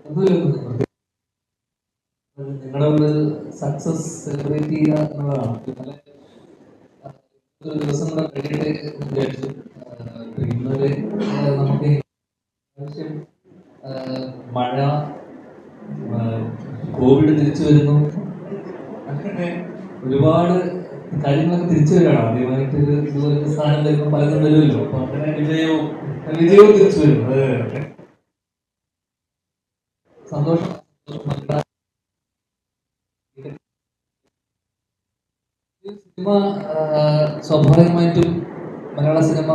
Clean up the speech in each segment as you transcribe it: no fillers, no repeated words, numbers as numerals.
നിങ്ങളുടെ ഒരു success celebrate ചെയ്യുക എന്നുള്ളതാണ്. ഇന്നലെ ഒരു ദിവസം കൂടെ കഴിഞ്ഞിട്ട് വിചാരിച്ചു ഇന്നലെ നമുക്ക് ആവശ്യം മഴ, കോവിഡ് തിരിച്ചു വരുന്നു, അങ്ങനെ ഒരുപാട് കാര്യങ്ങളൊക്കെ തിരിച്ചു വരികയാണ്. ആദ്യമായിട്ട് ഇതുപോലത്തെ സ്ഥാനം വരുമ്പോൾ പലതും വരുമല്ലോ. അപ്പൊ അങ്ങനെ വിജയവും തിരിച്ചു വരും. അത് സന്തോഷം. സിനിമ സ്വാഭാവികമായിട്ടും മലയാള സിനിമ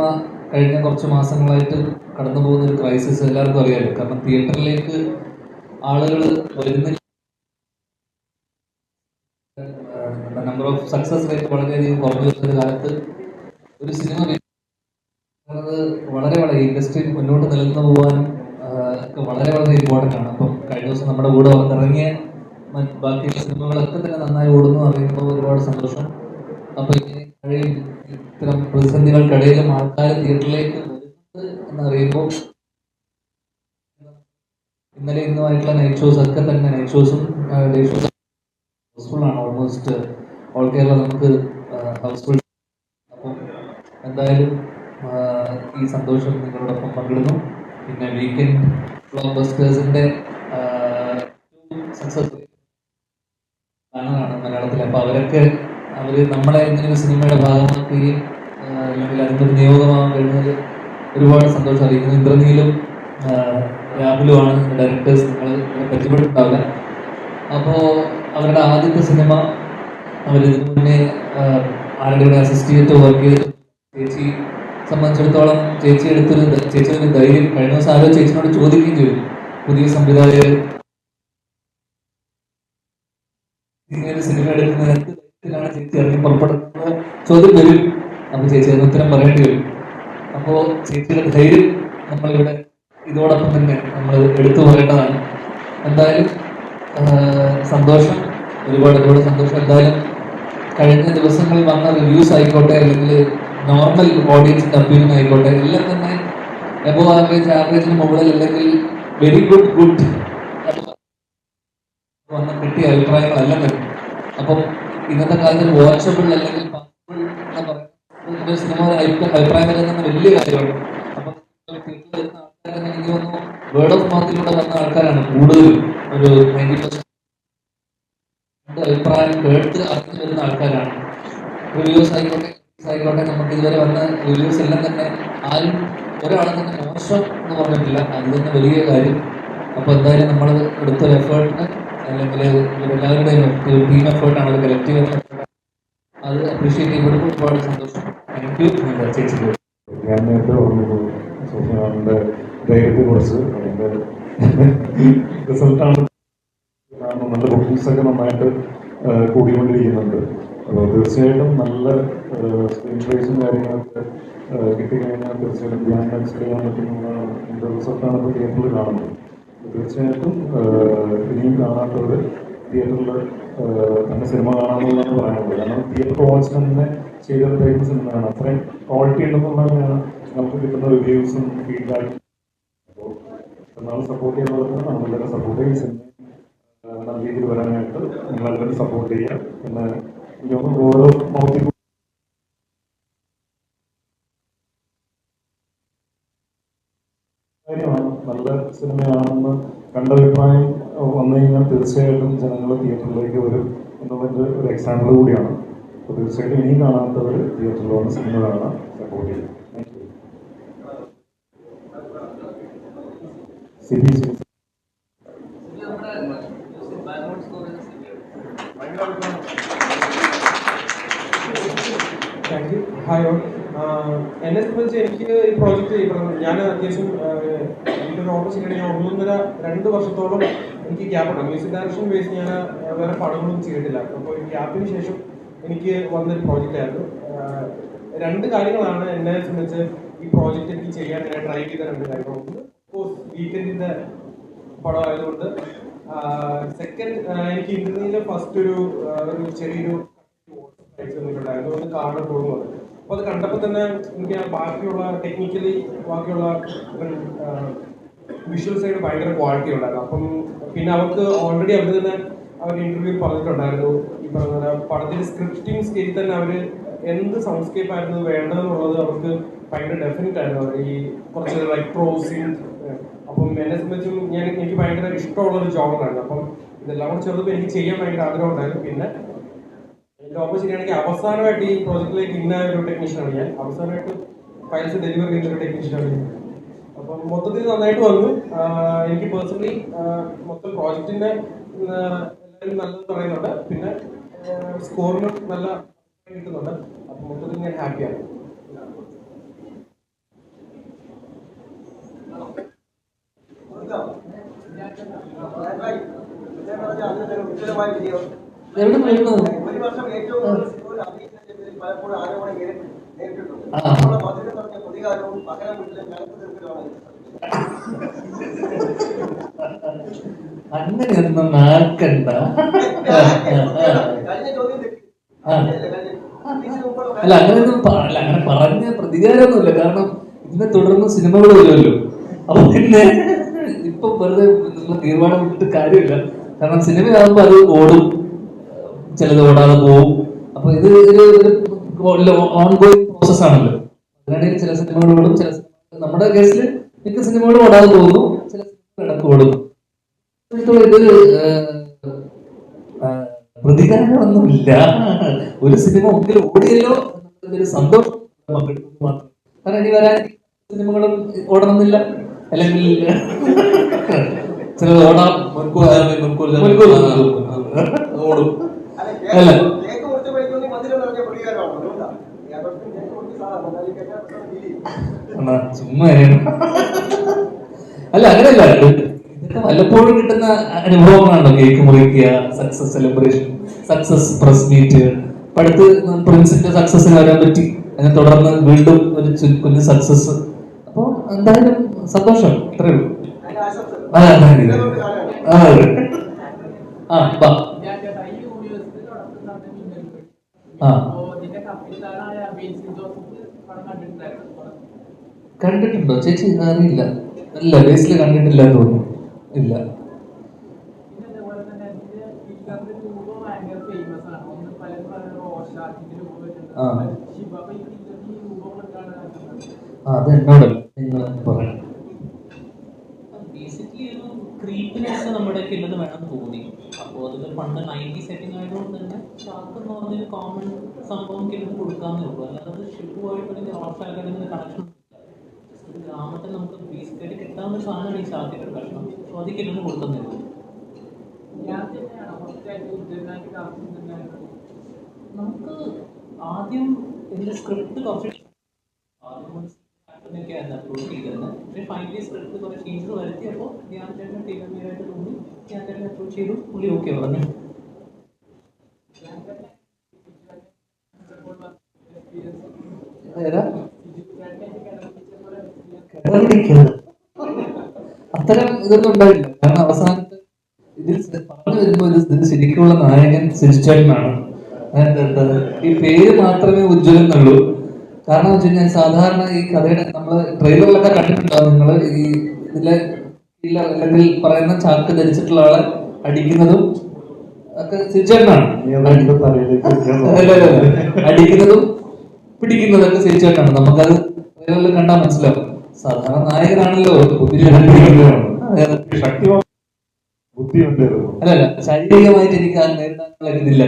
കഴിഞ്ഞ കുറച്ച് മാസങ്ങളായിട്ട് കടന്നു പോകുന്ന ഒരു ക്രൈസിസ് എല്ലാവർക്കും അറിയാമല്ലോ. കാരണം തിയേറ്ററിലേക്ക് ആളുകൾ വരുന്ന നമ്പർ ഓഫ് സക്സസ് റേറ്റ് വളരെയധികം കുറഞ്ഞു വരുന്ന കാലത്ത് ഒരു സിനിമ വളരെ വളരെ ഇൻഡസ്ട്രി മുന്നോട്ട് നിലനിന്ന് പോകാനും ഒക്കെ വളരെ വളരെ ഇമ്പോർട്ടൻ്റ് ആണ്. അപ്പം കഴിഞ്ഞ ദിവസം നമ്മുടെ കൂടെ വന്നിറങ്ങിയ ബാക്കിയുള്ള സിനിമകളൊക്കെ തന്നെ നന്നായി ഓടുന്നു അറിയുമ്പോൾ ഒരുപാട് സന്തോഷം. അപ്പൊ ഇങ്ങനെ ഇത്തരം പ്രതിസന്ധികൾക്കിടയിലും ആൾക്കാർ തിയേറ്ററിലേക്ക് വരുന്നത് എന്നറിയുമ്പോൾ ഇന്നലെ ഇന്നുമായിട്ടുള്ള നൈറ്റ് ഷോസ് ഒക്കെ തന്നെ നൈറ്റ് ഷോസും ഡേ ഷോസും ഹൗസ്ഫുൾ ആണ്. ഓൾമോസ്റ്റ് ഓൾ കേരള നമുക്ക് ഹൗസ്ഫുൾ. അപ്പം എന്തായാലും ഈ സന്തോഷം നിങ്ങളോടൊപ്പം പങ്കിടുന്നു. പിന്നെ വീക്കെൻഡ് ബ്ലോക്ക് ബസ്റ്റേഴ്സിന്റെ സക്സസ് കാണാനാണ് മലയാളത്തിൽ. അപ്പൊ അവര് നമ്മളെ ഇങ്ങനെ സിനിമയുടെ ഭാഗമാക്കുകയും അല്ലെങ്കിൽ അതിൻ്റെ ഒരു നിയോഗമാകാൻ കഴിഞ്ഞാൽ ഒരുപാട് സന്തോഷം അറിയിക്കുന്നു. ഇന്ദ്രനീലും രാഹുലുമാണ് ഡയറക്ടേഴ്സ്. നിങ്ങൾ പരിചയപ്പെട്ടിട്ടുണ്ടാവില്ല. അപ്പോൾ അവരുടെ ആദ്യത്തെ സിനിമ അവരിതിനു മുന്നേ ആരുടെ കൂടെ അസിസ്റ്റ് ചെയ്തിട്ട് വർക്ക് ചെയ്ത് ചേച്ചി സംബന്ധിച്ചിടത്തോളം ചേച്ചിയുടെ ധൈര്യം കഴിഞ്ഞ ദിവസം ആരോ ചേച്ചിനോട് ചോദിക്കുകയും ചെയ്തു, പുതിയ സംവിധായകർ ഇങ്ങനെ സിനിമ എടുക്കുന്നത് എന്ത് ധൈര്യത്തിലാണ് ചേച്ചി ഇറങ്ങി പുറപ്പെടുന്നത് ചോദ്യം വരും. അപ്പൊ ചേച്ചി അതിന് ഉത്തരം പറയേണ്ടി വരും. അപ്പോൾ ചേച്ചിയുടെ ധൈര്യം നമ്മളിവിടെ ഇതോടൊപ്പം തന്നെ നമ്മൾ എടുത്തു പറയേണ്ടതാണ്. എന്തായാലും സന്തോഷം, ഒരുപാട് സന്തോഷം. എന്തായാലും കഴിഞ്ഞ ദിവസങ്ങളിൽ വന്ന റിവ്യൂസ് ആയിക്കോട്ടെ, അല്ലെങ്കിൽ നോർമൽ ഓഡിയൻസിന്റെ ഒപ്പീനിയൻ ആയിക്കോട്ടെ, എല്ലാം തന്നെ എബോ ആവറേജിന് മുകളിൽ അല്ലെങ്കിൽ വെരി ഗുഡ് വന്ന കിട്ടിയ അഭിപ്രായങ്ങളെല്ലാം തന്നെ. അപ്പം ഇന്നത്തെ കാലത്ത് വാച്ചബിൾ അല്ലെങ്കിൽ എന്ന് പറയുന്നത് സിനിമ അഭിപ്രായം വരുന്ന വലിയ കാര്യമാണ്. അപ്പം വരുന്ന ആൾക്കാർ തന്നെ എനിക്ക് തോന്നുന്നു വേർഡ് ഓഫ് മൗത്തിലൂടെ വന്ന ആൾക്കാരാണ് കൂടുതലും. ഒരു 90% അഭിപ്രായം കേട്ട് അറിഞ്ഞു വരുന്ന ആൾക്കാരാണ്. റിവ്യൂസ് ആയിക്കോട്ടെ നമുക്ക് ഇതുവരെ വന്ന റിവ്യൂസ് എല്ലാം തന്നെ ആരും ഒരാളും തന്നെ മോശം എന്ന് പറഞ്ഞിട്ടില്ല. അത് തന്നെ വലിയ കാര്യം. അപ്പോൾ എന്തായാലും നമ്മൾ എടുത്തൊരു എഫേർട്ടിന് അല്ലെങ്കിൽ ഇവരെല്ലാവരുടെയും ടീം എഫേർട്ടാണ്, അത് കളക്റ്റീവ് എഫേർട്ട്. അത് അപ്രീഷിയേറ്റ് ചെയ്യപ്പെടുമ്പോൾ ഒരുപാട് സന്തോഷം. Thank you. ചേച്ചി ഞാൻ നേരത്തെ പറഞ്ഞു സോഫിയാന്റെ ധൈര്യത്തെ കുറിച്ച് അതിൻ്റെ റിസൾട്ടാണ്. നല്ല ബുക്കിങ്സ് ഒക്കെ നന്നായിട്ട് കൂടിക്കൊണ്ടിരിക്കുന്നുണ്ട്. അപ്പോൾ തീർച്ചയായിട്ടും നല്ല സ്ക്രീൻ പ്രൈസും കാര്യങ്ങളൊക്കെ കിട്ടിക്കഴിഞ്ഞാൽ തീർച്ചയായിട്ടും ധ്യാനം എക്സ്പ്ലെയിൻ ചെയ്യാൻ പറ്റുന്നതാണ്. ഇതിൻ്റെ റിസൾട്ടാണ് ഇപ്പോൾ തിയേറ്ററിൽ കാണുന്നത്. തീർച്ചയായിട്ടും ഇനിയും കാണാത്തവർ തിയേറ്ററിൽ തന്നെ സിനിമ കാണാമെന്നുള്ളതാണ് പറയാനുള്ളത്. കാരണം തിയേറ്റർ വാച്ച് തന്നെ ചെയ്തെടുത്തേക്കുന്ന സിനിമയാണ്. അത്രയും ക്വാളിറ്റി ഉണ്ടെന്നുള്ളതാണ് നമുക്ക് കിട്ടുന്ന റിവ്യൂസും ഫീഡ്ബാക്കും. അപ്പോൾ എന്നാലും സപ്പോർട്ട് ചെയ്യുന്നവർക്ക് നമ്മളെല്ലാവരും സപ്പോർട്ട് ചെയ്യും. സിനിമ നല്ല രീതിയിൽ വരാനായിട്ട് നിങ്ങളെല്ലാവരും സപ്പോർട്ട് ചെയ്യുക. പിന്നെ എനിക്ക് ഓരോ മൗത്തിൽ കാര്യമാണ്, നല്ല സിനിമയാണെന്ന് കണ്ട അഭിപ്രായം വന്നു കഴിഞ്ഞാൽ തീർച്ചയായിട്ടും ജനങ്ങൾ തിയേറ്ററിലേക്ക് വരും എന്നുള്ളതിൻ്റെ ഒരു എക്സാമ്പിൾ കൂടിയാണ്. അപ്പോൾ തീർച്ചയായിട്ടും ഇനിയും കാണാത്തവർ തിയേറ്ററിൽ വന്ന് സിനിമ കാണാൻ സപ്പോർട്ട് ചെയ്യും. Siby thank you. Hi all. എന്നെ സംബന്ധിച്ച് എനിക്ക് ഈ പ്രോജക്റ്റ് ഞാൻ അത്യാവശ്യം എനിക്കൊരു ഓർമ്മ ചെയ്യണമെങ്കിൽ ഞാൻ 1.5-2 വർഷത്തോളം എനിക്ക് ഗ്യാപ്പുണ്ട്. മ്യൂസിക് ഡയറക്ഷൻ ബേസ് ഞാൻ വേറെ പടങ്ങളൊന്നും ചെയ്തിട്ടില്ല. അപ്പോൾ ഈ ഗ്യാപ്പിന് ശേഷം എനിക്ക് വന്നൊരു പ്രോജക്റ്റ് ആയിരുന്നു. 2 കാര്യങ്ങളാണ് എന്നെ സംബന്ധിച്ച് ഈ പ്രോജക്റ്റ് എനിക്ക് ചെയ്യാൻ ഞാൻ ട്രൈ ചെയ്ത 2 കാര്യങ്ങൾ. ഒന്ന് കോഴ്സ് വീക്കെൻഡിൻ്റെ പടമായതുകൊണ്ട്. സെക്കൻഡ്, എനിക്ക് ഇന്റർവ്യൂവിൽ ഫസ്റ്റ് ഒരു ചെറിയൊരു അയച്ചിട്ടുണ്ടായിരുന്നു, ഒന്ന് കാണാൻ പോകുന്നത്. അപ്പോൾ അത് കണ്ടപ്പോൾ തന്നെ എനിക്ക് ബാക്കിയുള്ള ടെക്നിക്കലി ബാക്കിയുള്ള വിഷ്വൽ സൈഡ് ഭയങ്കര ക്വാളിറ്റി ഉണ്ടായിരുന്നു. അപ്പം പിന്നെ അവർക്ക് ഓൾറെഡി അവർ തന്നെ അവർ ഇന്റർവ്യൂവിൽ പറഞ്ഞിട്ടുണ്ടായിരുന്നു, ഈ പറഞ്ഞ പോലെ പടത്തിന്റെ സ്ക്രിപ്റ്റിംഗ് സ്റ്റേജിൽ തന്നെ അവർ എന്ത് സൗണ്ട്സ്കേപ്പ് ആയിരുന്നു വേണ്ടതെന്നുള്ളത് അവർക്ക് ഭയങ്കര ഡെഫിനറ്റ് ആയിരുന്നു. അവർ ഈ കുറച്ച് റെട്രോ സീൻ, അപ്പം എന്നെ സംബന്ധിച്ചും എനിക്ക് ഭയങ്കര ഇഷ്ടമുള്ളൊരു ജോണറായിരുന്നു. അപ്പം ഇതെല്ലാം കൂടെ ചെറുപ്പം എനിക്ക് ചെയ്യാൻ ഭയങ്കര ആഗ്രഹം ഉണ്ടായിരുന്നു. പിന്നെ എൻ്റെ ഓപ്പോസിറ്റ് ആണെങ്കിൽ അവസാനമായിട്ട് ഈ പ്രോജക്റ്റിലേക്ക് ഇന്ന ഒരു ടെക്നീഷ്യനാണ് ഞാൻ, അവസാനമായിട്ട് ഫയൽസ് ഡെലിവർ ചെയ്യുന്ന ഒരു ടെക്നീഷ്യനാണ് ഞാൻ. അപ്പം മൊത്തത്തിൽ നന്നായിട്ട് വന്നു. എനിക്ക് പേഴ്സണലി മൊത്തം പ്രോജക്റ്റിന്റെ എല്ലാവരും നല്ലത് പറയുന്നുണ്ട്, പിന്നെ സ്കോറിനും നല്ല കിട്ടുന്നുണ്ട്. അപ്പം മൊത്തത്തിൽ ഞാൻ ഹാപ്പിയാണ്. എവിടെ പോയിരുന്നു? ഒരു വർഷം ഏറ്റവും പലപ്പോഴും ആരോപണം നേരിട്ടിട്ടുണ്ട്. മധുരം പറഞ്ഞ പ്രതികാരവും പകരം വീട്ടിലെ കലപ്പ് തീർക്കലുമാണ്. അങ്ങനെയൊന്നും നാക്കണ്ട. കഴിഞ്ഞ ചോദ്യം അല്ല അങ്ങനെയൊന്നും അല്ല, അങ്ങനെ പറഞ്ഞ പ്രതികാരമൊന്നുമില്ല. കാരണം ഇതിനെ തുടർന്ന് സിനിമകൾ വരുമല്ലോ. അപ്പൊ പിന്നെ ഇപ്പൊ വെറുതെ തീരുമാനം വിട്ടിട്ട് കാര്യമില്ല. കാരണം സിനിമയാകുമ്പോ അത് ഓടും, ചിലത് ഓടാതെ പോവും. അപ്പൊ ഇത് ഒരു ഓൺഗോയിങ് പ്രോസസ് ആണല്ലോ. അതിനിടയിൽ ചില സിനിമകൾ ഓടും, ചില സിനിമകൾ, നമ്മുടെ കേസിൽ മിക്ക സിനിമകളും ഓടാതെ പോകുന്നു, ചില സിനിമകൾ ഇടക്ക് ഓടുന്നു. ഇത് പ്രതികാരമൊന്നുമില്ല. ഒരു സിനിമ ഒന്നിലും ഓടിയല്ലോ എന്നൊരു സന്തോഷം മാത്രം. കാരണം ഇനി വരാൻ സിനിമകളും ഓടണമെന്നില്ല, അല്ലെങ്കിൽ ചിലത് ഓടാം, മുൻകൂർ ഓടും. അല്ല കേക്ക് മുറിച്ച് കഴിക്കുന്ന മധുരം നിറഞ്ഞ പ്രതികാരമാണ്. അതുകൊണ്ടാണ് കേക്ക് മുറിച്ച് സാധാരണ ചുമ്മാ അല്ല അങ്ങനെയല്ല. ഇതൊക്കെ വല്ലപ്പോഴും കിട്ടുന്ന അനുഭവങ്ങളാണല്ലോ. കേക്ക് മുറിക്കുക, success celebration, success press meet. അടുത്ത് പ്രിൻസിന്റെ സക്സസിന് വരാൻ പറ്റി, അതിനെ തുടർന്ന് വീണ്ടും ഒരു കുഞ്ഞ് സക്സസ്. അപ്പൊ എന്തായാലും സന്തോഷം, അത്രേ ഉള്ളൂ. കണ്ടിട്ടുണ്ടോ ചേച്ചി? അറിയില്ല, അല്ല ബേസിൽ കണ്ടിട്ടില്ല തോന്നുന്നു. ഇല്ല. അത് എന്നോടല്ല, നിങ്ങൾ പറയണം. ബേസിക്കലി ഒരു ക്രീപ്പിനെസ് നമ്മുടെ ഉണ്ടെന്ന് വേണം തോന്നി. അപ്പോൾ അതിൽ പണ്ട് 90 സെറ്റിംഗ് ആയതുകൊണ്ട് തന്നെ ഷാർക്ക് എന്ന് പറഞ്ഞൊരു കോമൺ സംഭവം കിട്ടുന്നത് കൊടുക്കാമെന്നേ ഉള്ളൂ. അല്ലാതെ അത് ഷിപ്പുമായിട്ട് അല്ലെങ്കിൽ റോഷാക്കാണെങ്കിൽ കണക്ഷൻ ജസ്റ്റ് ഒരു ഗ്രാമത്തിൽ നമുക്ക് ബേസിക്കായിട്ട് കിട്ടാവുന്ന ഒരു സാധനമാണ് ഈ ഷാർക്കിൻ്റെ ഒരു കഷ്ണം. സോ അത് കിട്ടുന്നത് കൊടുക്കുന്നേ ഉള്ളൂ. നമുക്ക് ആദ്യം ഇതിൻ്റെ സ്ക്രിപ്റ്റ് കുറച്ച് ഒക്കെ അപ്രോച്ച് ചെയ്തിരുന്നത്. പക്ഷേ ഫൈനലി സ്ക്രിപ്റ്റ് കുറേ ചേഞ്ചസ് വരുത്തിയപ്പോൾ ഞാൻ ചേട്ടനെ ടീമേറായിട്ട് തോന്നി, ഞാൻ ചേട്ടനെ അപ്രോച്ച് ചെയ്തു, പുള്ളി ഓക്കെ പറഞ്ഞു. അത്തരം ഇതൊന്നും ഉണ്ടായില്ല. കാരണം അവസാനത്ത് ഇതിൽ പറഞ്ഞു വരുമ്പോൾ ഇതിന് ശരിക്കുള്ള നായകൻ സിരിച്ചേട്ടനാണ്. ഈ പേര് മാത്രമേ ഉജ്ജ്വലം എന്നുള്ളൂ. കാരണം വെച്ച് കഴിഞ്ഞാൽ സാധാരണ ഈ കഥയുടെ നമ്മള് ട്രെയിലറിലൊക്കെ കണ്ടിട്ടുണ്ടാവും നിങ്ങൾ, ഈ ഇതിലെ അല്ലെങ്കിൽ പറയുന്ന ചാക്ക് ധരിച്ചിട്ടുള്ള ആളെ അടിക്കുന്നതും ഒക്കെ സിരിച്ചേട്ടനാണ്. അടിക്കുന്നതും പിടിക്കുന്നതൊക്കെ സിരിച്ചേട്ടനാണ്. നമുക്കത് ട്രെയിലറിൽ കണ്ടാൽ മനസ്സിലാവും. സാധാരണ നായകനാണല്ലോ അല്ലല്ല, ശാരീരികമായിട്ട് എനിക്ക് അത് നേരിടാനുള്ള ഇതില്ല.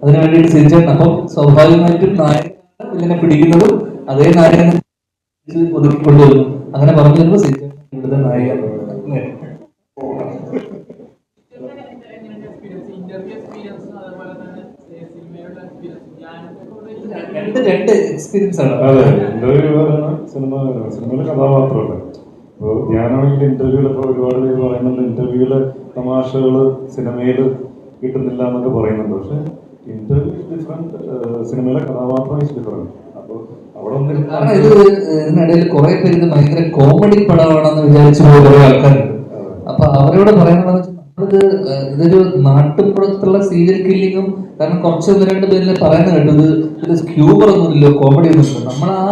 അതിനു വേണ്ടിയിട്ട് സിരിച്ചേട്ടൻ. അപ്പം സ്വാഭാവികമായിട്ടും നായകനാണ് ഇതിനെ പിടിക്കുന്നതും അതേ നായകനെ ഒതുക്കിക്കൊണ്ടുവരുന്നു. അങ്ങനെ പറഞ്ഞു വരുമ്പോൾ സിരിച്ചേട്ടൻ ഇവിടുത്തെ നായകൻ. രണ്ട് എക്സ്പീരിയൻസ് ആണ്. അതെ, സിനിമയിലെ കഥാപാത്രമല്ല. ഇപ്പോൾ ധ്യാനാണെങ്കിൽ ഇന്റർവ്യൂലൊക്കെ ഒരുപാട് പേര് പറയുന്നുണ്ട്, ഇന്റർവ്യൂവിലെ തമാശകള് സിനിമയില് കിട്ടുന്നില്ല എന്നൊക്കെ പറയുന്നുണ്ട്. പക്ഷെ ഇന്റർവ്യൂ ഡിഫറെന്റ്, സിനിമയിലെ കഥാപാത്രം ഇസ് ഡിഫറെന്റ്. അപ്പോൾ അവിടെ കാരണം ഇതിനിടയിൽ കുറെ പേര് ഇത് ഭയങ്കര കോമഡി പടമാണെന്ന് വിചാരിച്ചു പോയ കുറെ ആൾക്കാരുണ്ട്. അപ്പൊ അവരോട് പറയാനുള്ളത് നമ്മളിത് ഇതൊരു നാട്ടുമ്പുറത്തുള്ള സീരിയൽ കില്ലിങ്ങും, കാരണം കുറച്ച് ഒന്ന് രണ്ട് പേരിൽ പറയുന്ന കേട്ടത് ഇത് ഹ്യൂമർ ഒന്നുമില്ലോ, കോമഡി ഒന്നുമില്ല. നമ്മൾ ആ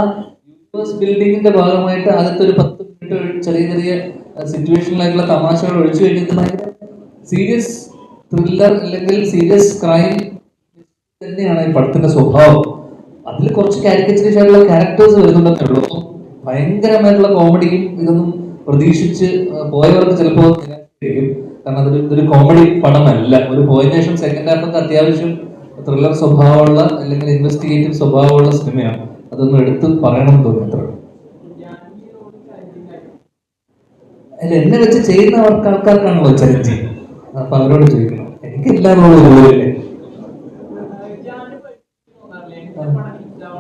യൂണിവേഴ്സ് ബിൽഡിങ്ങിന്റെ ഭാഗമായിട്ട് ആദ്യത്തെ ഒരു 10 മിനിറ്റ് എന്നിട്ട് ചെറിയ ചെറിയ സിറ്റുവേഷനിലായിട്ടുള്ള തമാശകൾ ഒഴിച്ചു കഴിഞ്ഞിട്ട് ഭയങ്കര സീരിയസ് ത്രില്ലർ അല്ലെങ്കിൽ സീരിയസ് ക്രൈം തന്നെയാണ് ഈ പടത്തിന്റെ സ്വഭാവം. അതിൽ കുറച്ച് കാരിക്കേച്ചറിഷ് ആയിട്ടുള്ള ക്യാരക്ടേഴ്സ് വരുന്നുണ്ടെന്നേ ഉള്ളൂ. അപ്പം ഭയങ്കരമായിട്ടുള്ള കോമഡിയും ഇതൊന്നും പ്രതീക്ഷിച്ച് പോയവർക്ക് ചിലപ്പോൾ നിരാശയായിരിക്കും. കാരണം ഇതൊരു കോമഡി പടമല്ല. ഒരു പോയതിനു ശേഷം സെക്കൻഡ് ഹാഫൊക്കെ അത്യാവശ്യം ത്രില്ലർ സ്വഭാവമുള്ള അല്ലെങ്കിൽ ഇൻവെസ്റ്റിഗേറ്റീവ് സ്വഭാവമുള്ള സിനിമയാണ്. അതൊന്നും എടുത്ത് പറയണമെന്ന് തോന്നി അത്ര. അല്ല, എന്നെ വെച്ച് ചെയ്യുന്ന ആൾക്കാർക്കാണല്ലോ ചലഞ്ചിങ്. അപ്പൊ അവരോട് ചോദിക്കണം. എനിക്ക് എല്ലാ റോളും ഉള്ളതല്ലേ.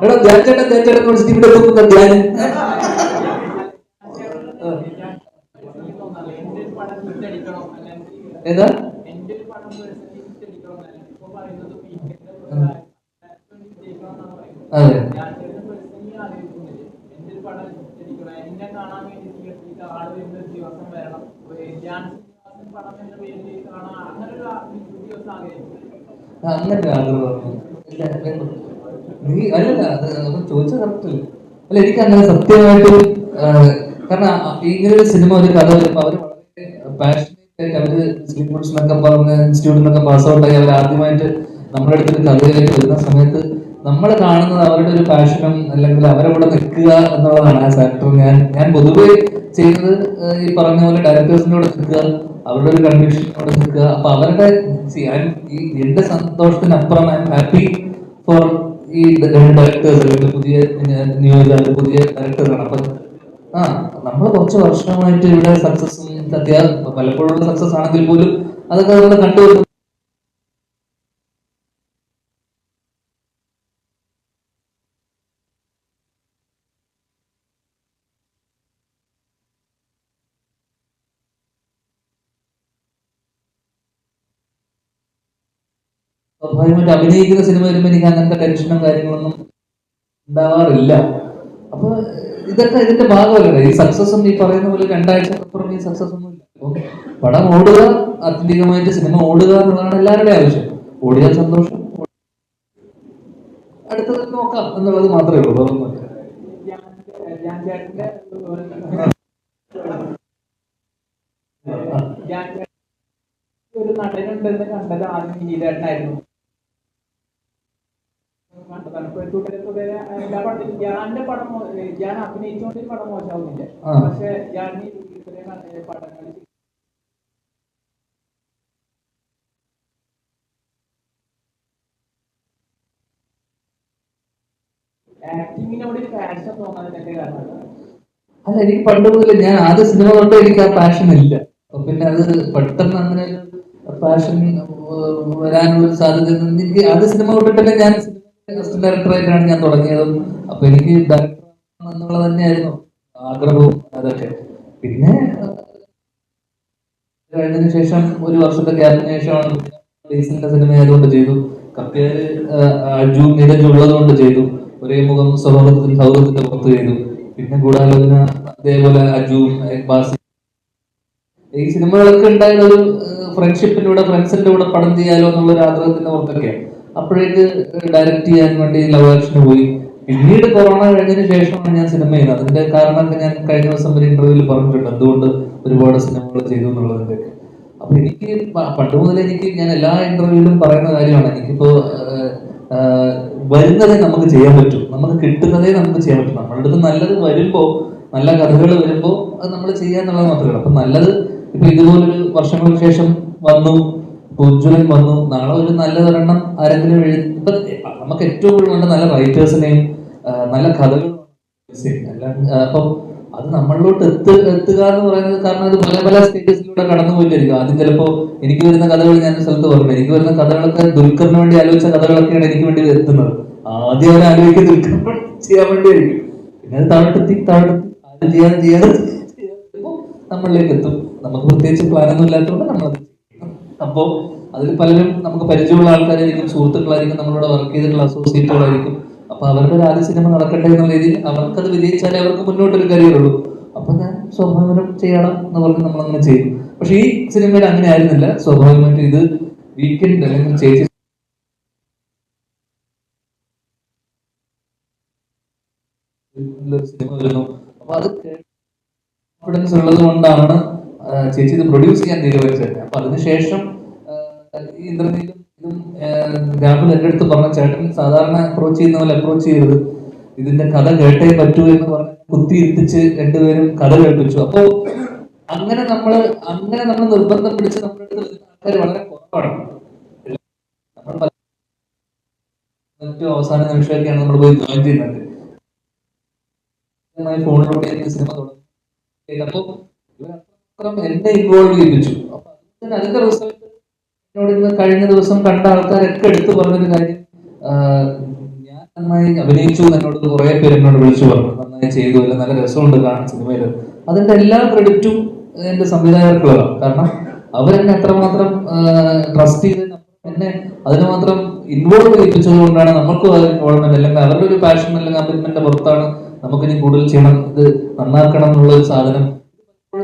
എടാ ധ്യാൻ ചേട്ടൻ വിളിച്ചിട്ട് ഇവിടെ എത്തുന്ന ധ്യാൻ ഏതാ അതെ അങ്ങനെ ആഗ്രഹം നീ അല്ലല്ല അത് ചോദിച്ചാൽ കറക്റ്റല്ലേ. അല്ല, എനിക്ക് അങ്ങനെ സത്യമായിട്ടും കാരണം ഇങ്ങനെ ഒരു സിനിമ ഒരു കഥ വരുമ്പോൾ അവര് വളരെ പാഷനേറ്റ് ആയിട്ട് അവര് സ്ലീപ്പേഴ്സ് എന്നൊക്കെ പറഞ്ഞ് ഇൻസ്റ്റിറ്റ്യൂട്ടിൽ നിന്നൊക്കെ പാസ് ഔട്ടായി അവർ ആദ്യമായിട്ട് നമ്മുടെ അടുത്തൊരു കഥയിലേക്ക് വരുന്ന സമയത്ത് നമ്മൾ കാണുന്നത് അവരുടെ ഒരു പാഷനും അല്ലെങ്കിൽ അവരവിടെ നിൽക്കുക എന്നുള്ളതാണ് ആസ് ആക്ടർ. ഞാൻ പൊതുവെ ചെയ്യുന്നത് ഈ പറഞ്ഞ പോലെ ഡയറക്ടേഴ്സിനോട് നിൽക്കുക, അവരുടെ ഒരു കൺവിക്ഷനോട് നിൽക്കുക. അപ്പൊ അവരുടെ ഈ എന്റെ സന്തോഷത്തിനപ്പുറം ഐ എം ഹാപ്പി ഫോർ ഈ രണ്ട് ഡയറക്ടേഴ്സ് അല്ലെങ്കിൽ പുതിയ ന്യൂജാണ് പുതിയ ഡയറക്ടേഴ്സാണ്. അപ്പൊ നമ്മൾ കുറച്ച് വർഷമായിട്ട് ഇവിടെ സക്സസ് പലപ്പോഴുള്ള സക്സസ് ആണെങ്കിൽ പോലും അതൊക്കെ നമ്മൾ കണ്ടുവരുന്നു. സ്വാഭാവികമായിട്ട് അഭിനയിക്കുന്ന സിനിമ വരുമ്പോൾ എനിക്ക് അങ്ങനത്തെ ടെൻഷനും കാര്യങ്ങളൊന്നും ഉണ്ടാവാറില്ല. അപ്പൊ ഇതൊക്കെ ഇതിന്റെ ഭാഗമല്ല. ഈ സക്സസും ഈ പറയുന്ന പോലെ രണ്ടാഴ്ചക്കപ്പുറം ഈ സക്സസ് ഒന്നും ഇല്ല. അപ്പം പടം ഓടുക, ആത്യന്തികമായിട്ട് സിനിമ ഓടുക എന്നുള്ളതാണ് എല്ലാവരുടെയും ആവശ്യം. ഓടിയാൽ സന്തോഷം, അടുത്തത് നോക്കാം എന്നുള്ളത് മാത്രമേ ഉള്ളൂ. ഒരു നടനുണ്ടെന്ന് കണ്ടത് ആദ്യം വിനീതേട്ടനായിരുന്നു. എല്ലാ പടത്തിലും ഞാന്റെ പടം ഞാൻ അഭിനയിച്ചുകൊണ്ട് പടം മോശമാവുന്നില്ല. പക്ഷെ ഞാൻ ഇത്രയും പടങ്ങളിൽ ആക്ടിങ്ങിനോട് ഒരു പാഷൻ തോന്നാതിന്റെ കാരണം അല്ല, എനിക്ക് പണ്ട് മുതൽ ഞാൻ ആദ്യ സിനിമ തൊട്ട് എനിക്ക് ആ പാഷൻ ഇല്ല. പിന്നെ അത് പെട്ടെന്ന് അങ്ങനെ പാഷൻ വരാനുള്ള സാധ്യത എനിക്ക് ആദ്യ സിനിമ തൊട്ടിട്ടല്ലേ ഞാൻ അസിസ്റ്റന്റ് ഡയറക്ടറായിട്ടാണ് ഞാൻ തുടങ്ങിയതും. അപ്പൊ എനിക്ക് ഡയറക്ടർ എന്നുള്ളത് തന്നെയായിരുന്നു ആഗ്രഹവും അതൊക്കെ. പിന്നെ കഴിഞ്ഞതിന് ശേഷം ഒരു വർഷത്തെ ഗ്യാപ്പിന് ശേഷമാണ് ബേസിന്റെ സിനിമ ആയതുകൊണ്ട് ചെയ്തു. കപ്പേര് അജു നീരജ് ഉള്ളത് കൊണ്ട് ചെയ്തു. ഒരേ മുഖം സൗഹൃദത്തിന്റെ പുറത്ത് ചെയ്തു. പിന്നെ ഗൂഢാലോചന അതേപോലെ അജു ബാസി ഈ സിനിമകളൊക്കെ ഉണ്ടായത് ഒരു ഫ്രണ്ട്ഷിപ്പിലൂടെ ഫ്രണ്ട്സിന്റെ കൂടെ പടം ചെയ്യാലോ എന്നുള്ള ഒരു ആഗ്രഹത്തിന്റെ പുറത്തൊക്കെയാണ്. അപ്പോഴേക്ക് ഡയറക്റ്റ് ചെയ്യാൻ വേണ്ടി ലവ് ആക്ഷന് പോയി. പിന്നീട് കൊറോണ കഴിഞ്ഞതിന് ശേഷമാണ് ഞാൻ സിനിമ ചെയ്യുന്നത്. അതിന്റെ കാരണമൊക്കെ ഞാൻ കഴിഞ്ഞ ദിവസം ഒരു ഇന്റർവ്യൂവിൽ പറഞ്ഞിട്ടുണ്ട്, എന്തുകൊണ്ട് ഒരുപാട് സിനിമകൾ ചെയ്തു എന്നുള്ളതിന്റെ. അപ്പൊ എനിക്ക് പണ്ട് മുതൽ ഞാൻ എല്ലാ ഇന്റർവ്യൂവിലും പറയുന്ന കാര്യമാണ്, എനിക്കിപ്പോ വരുന്നതേ നമുക്ക് ചെയ്യാൻ പറ്റും, നമുക്ക് കിട്ടുന്നതേ നമുക്ക് ചെയ്യാൻ പറ്റും. നമ്മളുടെ അടുത്ത് നല്ലത് വരുമ്പോ, നല്ല കഥകൾ വരുമ്പോ അത് നമ്മൾ ചെയ്യാന്നുള്ളത് മാത്രമേ ഉള്ളൂ. അപ്പൊ നല്ലത് ഇപ്പൊ ഇതുപോലൊരു വർഷങ്ങൾക്ക് ശേഷം വന്നു, ഉജ്ജ്വലൻ വന്നു, നാളെ ഒരു നല്ലതൊരെണ്ണം ആരെങ്കിലും എഴുതി. ഇപ്പൊ നമുക്ക് ഏറ്റവും കൂടുതൽ വേണ്ട നല്ല റൈറ്റേഴ്സിനെയും നല്ല കഥകളും. അപ്പം അത് നമ്മളിലോട്ട് എത്തുക എന്ന് പറയുന്നത്, കാരണം അത് പല പല സ്റ്റേജസിലൂടെ കടന്നു പോയിട്ടായിരിക്കും. ആദ്യം ചിലപ്പോ എനിക്ക് വരുന്ന കഥകൾ ഞാൻ സ്ഥലത്ത് പറഞ്ഞു, എനിക്ക് വരുന്ന കഥകളൊക്കെ ദുൽഖറിന് വേണ്ടി ആലോചിച്ച കഥകളൊക്കെയാണ് എനിക്ക് വേണ്ടി എത്തുന്നത്. ആദ്യം അവർ ആലോചിക്കുക ദുൽഖറിന് ചെയ്യാൻ വേണ്ടിയായിരിക്കും. പിന്നെ അത് താഴെത്തി ആദ്യം ചെയ്യാതെ നമ്മളിലേക്ക് എത്തും. നമുക്ക് പ്രത്യേകിച്ച് പ്ലാനൊന്നും ഇല്ലാത്തതുകൊണ്ട് നമ്മളത് ചെയ്യും. അപ്പോൾ അതിൽ പലരും നമുക്ക് പരിചയമുള്ള ആൾക്കാരായിരിക്കും, സുഹൃത്തുക്കളായിരിക്കും, നമ്മളോട് വർക്ക് ചെയ്തിട്ടുള്ള അസോസിയേറ്റുകളായിരിക്കും. അപ്പൊ അവരുടെ ഒരു ആദ്യ സിനിമ നടക്കട്ടെ എന്നുള്ള രീതിയിൽ അവർക്കത് വിജയിച്ചാലേ അവർക്ക് മുന്നോട്ടൊരു കരിയർ ഉള്ളൂ. അപ്പൊ ഞാൻ സ്വാഭാവികം ചെയ്യണം എന്ന് പറഞ്ഞ് നമ്മളങ്ങനെ ചെയ്യും. പക്ഷെ ഈ സിനിമയിൽ അങ്ങനെ ആയിരുന്നില്ല. സ്വാഭാവികമായിട്ട് ഇത് വീക്കെൻഡ് അല്ലെങ്കിൽ ചേച്ചി സിനിമ വരുന്നു. അപ്പൊ അത് കോൺഫിഡൻസ് ഉള്ളത് കൊണ്ടാണ് ചേച്ചി ഇത് പ്രൊഡ്യൂസ് ചെയ്യാൻ തീരുമാനിച്ചത്. അപ്പൊ അതിനുശേഷം ഈ ഇന്ദ്രനീലും ഇതും രാഹുൽ എൻ്റെ അടുത്ത് പറഞ്ഞ, ചേട്ടൻ സാധാരണ അപ്രോച്ച് ചെയ്യുന്ന പോലെ അപ്രോച്ച് ചെയ്തത്, ഇതിന്റെ കഥ കേട്ടേ പറ്റൂ എന്ന് പറഞ്ഞ് കുത്തി ഇരുത്തിച്ച് രണ്ടുപേരും കഥ കേൾപ്പിച്ചു. അപ്പോ അങ്ങനെ നമ്മൾ നിർബന്ധം പിടിച്ച് നമ്മുടെ അടുത്ത് വരുന്ന ആൾക്കാർ വളരെ കുറവാണ്. നമ്മൾ ഏറ്റവും അവസാന നിമിഷമൊക്കെയാണ് നമ്മൾ പോയി ജോയിൻ ചെയ്യുന്നത്. ഫോണിലൂടെ സിനിമ തുടങ്ങി. അപ്പോൾ ഇവരത്രയും എന്നെ ഇൻവോൾവ് ചെയ്യിപ്പിച്ചു. അപ്പൊ അതിന്റെ റിസൾട്ട് എന്നോട് ഇന്ന് കഴിഞ്ഞ ദിവസം കണ്ട ആൾക്കാരൊക്കെ എടുത്തു പറഞ്ഞൊരു കാര്യം, ഞാൻ നന്നായി അഭിനയിച്ചു എന്നോട് കുറെ പേര് എന്നോട് വിളിച്ചു പറഞ്ഞു, നന്നായി ചെയ്തു, അല്ല നല്ല രസമുണ്ട് കാണാൻ സിനിമയിൽ. അതിന്റെ എല്ലാ ക്രെഡിറ്റും എന്റെ സംവിധായകർക്കുള്ളതാണ്. കാരണം അവരെന്നെ എത്രമാത്രം ട്രസ്റ്റ് ചെയ്ത് എന്നെ അതിന് മാത്രം ഇൻവോൾവ് ചെയ്യിപ്പിച്ചത് കൊണ്ടാണ് നമുക്കും അത് ഇൻവോൾവ്മെന്റ്, അല്ലെങ്കിൽ അവരുടെ ഒരു പാഷൻ അല്ലെങ്കിൽ കമ്മിറ്റ്മെന്റിന്റെ പുറത്താണ് നമുക്കിനി കൂടുതൽ ചെയ്യണം, ഇത് നന്നാക്കണം എന്നുള്ള ഒരു സാധനം